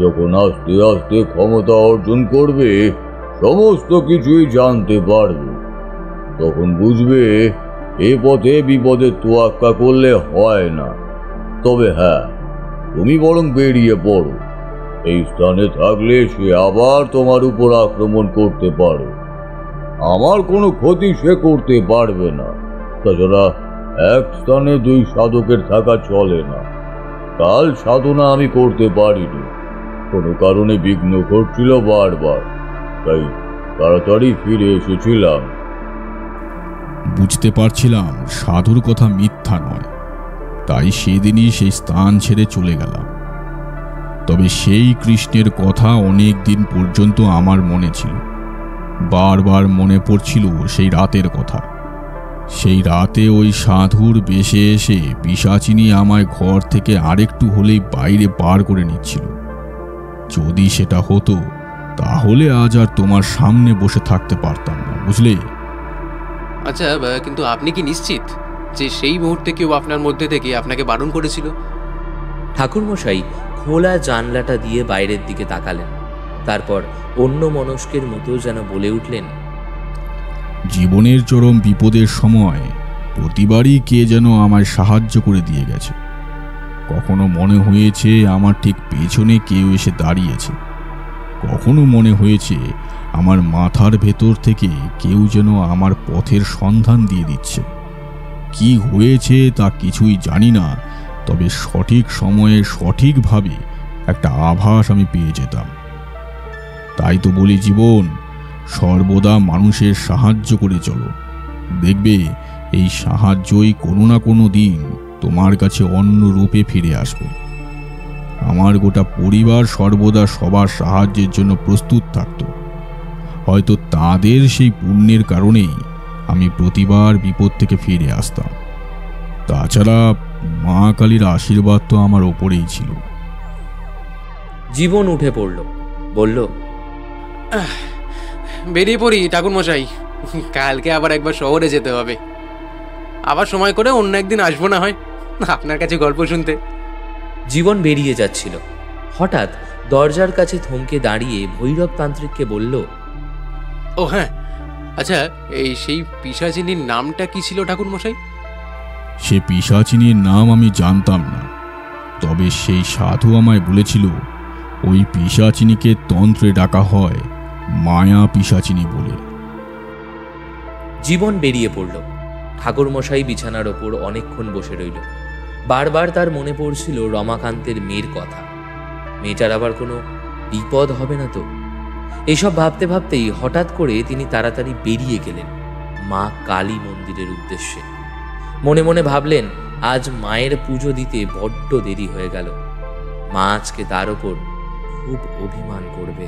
যখন আস্তে আস্তে ক্ষমতা অর্জন করবে, সমস্ত কিছুই জানতে পারবে, তখন বুঝবে এ পথে বিপদে তোয়াক্কা করলে হয় না। তবে হ্যাঁ, তুমি বরং বেরিয়ে পড়ো। এই স্থানে থাকলে সে আবার তোমার উপর আক্রমণ করতে পারে। আমার কোনো ক্ষতি সে করতে পারবে না। তাছাড়া এক স্থানে 2 সাধকের থাকা চলে না। কাল সাধনা আমি করতে পারিনি, কোনো কারণে বিঘ্ন ঘটছিল বারবার, তাই তাড়াতাড়ি ফিরে এসেছিলাম। বুঝতে পারছিলাম সাধুর কথা মিথ্যা নয়, তাই সেদিনই সেই স্থান ছেড়ে চলে গেলাম। তবে সেই কৃষ্ণের কথা অনেক দিন পর্যন্ত আমার মনে ছিল। বারবার মনে পড়ছিল সেই রাতের কথা। সেই রাতে ওই সাধুর বেশে এসে পিশাচিনী আমায় ঘর থেকে আরেকটু হলেই বাইরে বার করে নিচ্ছিল। যদি সেটা হতো তাহলে আজ আর তোমার সামনে বসে থাকতে পারতাম না, বুঝলে? আচ্ছা, কিন্তু আপনি কি নিশ্চিত যে সেই মুহূর্তে কেউ আপনার মধ্যে থেকে আপনাকে বারণ করেছিল? ঠাকুরমশাই খোলা জানলাটা দিয়ে বাইরের দিকে তাকালেন। তারপর অন্য মনস্কের মতো যেন বলে উঠলেন, জীবনের চরম বিপদের সময় প্রতিবারই কে যেন আমায় সাহায্য করে দিয়ে গেছে। কখনো মনে হয়েছে আমার ঠিক পেছনে কেউ এসে দাঁড়িয়েছে, কখনো মনে হয়েছে আমার মাথার ভেতর থেকে কেউ যেন আমার পথের সন্ধান দিয়ে দিচ্ছে। কি হয়েছে তা কিছুই জানি না, তবে সঠিক সময়ে সঠিকভাবে একটা আভাস আমি পেয়ে যেতাম। তাই তো বলি, জীবন সর্বদা মানুষের সাহায্য করে চলো। দেখবে এই সাহায্যই কোনো না কোনো দিন তোমার কাছে অন্য রূপে ফিরে আসবে। আমার গোটা পরিবার সর্বদা সবার সাহায্যের জন্য প্রস্তুত থাকত। হয়তো তাদের সেই পুণ্যের কারণেই আমি প্রতিবার বিপদ থেকে ফিরে আসতাম। তাছাড়া মা কালীর আশীর্বাদ তো আমার ওপরেই ছিল। জীবন উঠে পড়ল, বলল, বেরিয়ে পড়ি ঠাকুরমশাই, কালকে আবার একবার শহরে যেতে হবে। আবার সময় করে অন্য একদিন আসবো না হয় আপনার কাছে গল্প শুনতে। জীবন বেরিয়ে যাচ্ছিল। হঠাৎ দরজার কাছে থমকে দাঁড়িয়ে ভৈরব তান্ত্রিককে বলল, ও হ্যাঁ, আচ্ছা, এই সেই পিশাচিনীর নামটা কি ছিল ঠাকুরমশাই? সে পিশাচিনীর নাম আমি জানতাম না, তবে সেই সাধু আমায় বলেছিল ওই পিশাচিনীকে তন্ত্রে ডাকা হয় মায়া পিশাচিনী বলে। জীবন বেরিয়ে পড়ল। ঠাকুরমশাই বিছানার ওপর অনেকক্ষণ বসে রইল। বারবার তার মনে পড়ছিল রমাকান্তের মেয়ের কথা। মেয়েটার আবার কোনো বিপদ হবে না তো? এইসব ভাবতে ভাবতেই হঠাৎ করে তিনি তাড়াতাড়ি বেরিয়ে গেলেন মা কালী মন্দিরের উদ্দেশ্যে। মনে মনে ভাবলেন, আজ মায়ের পুজো দিতে বড্ড দেরি হয়ে গেল। মা আজকে তার ওপর খুব অভিমান করবে।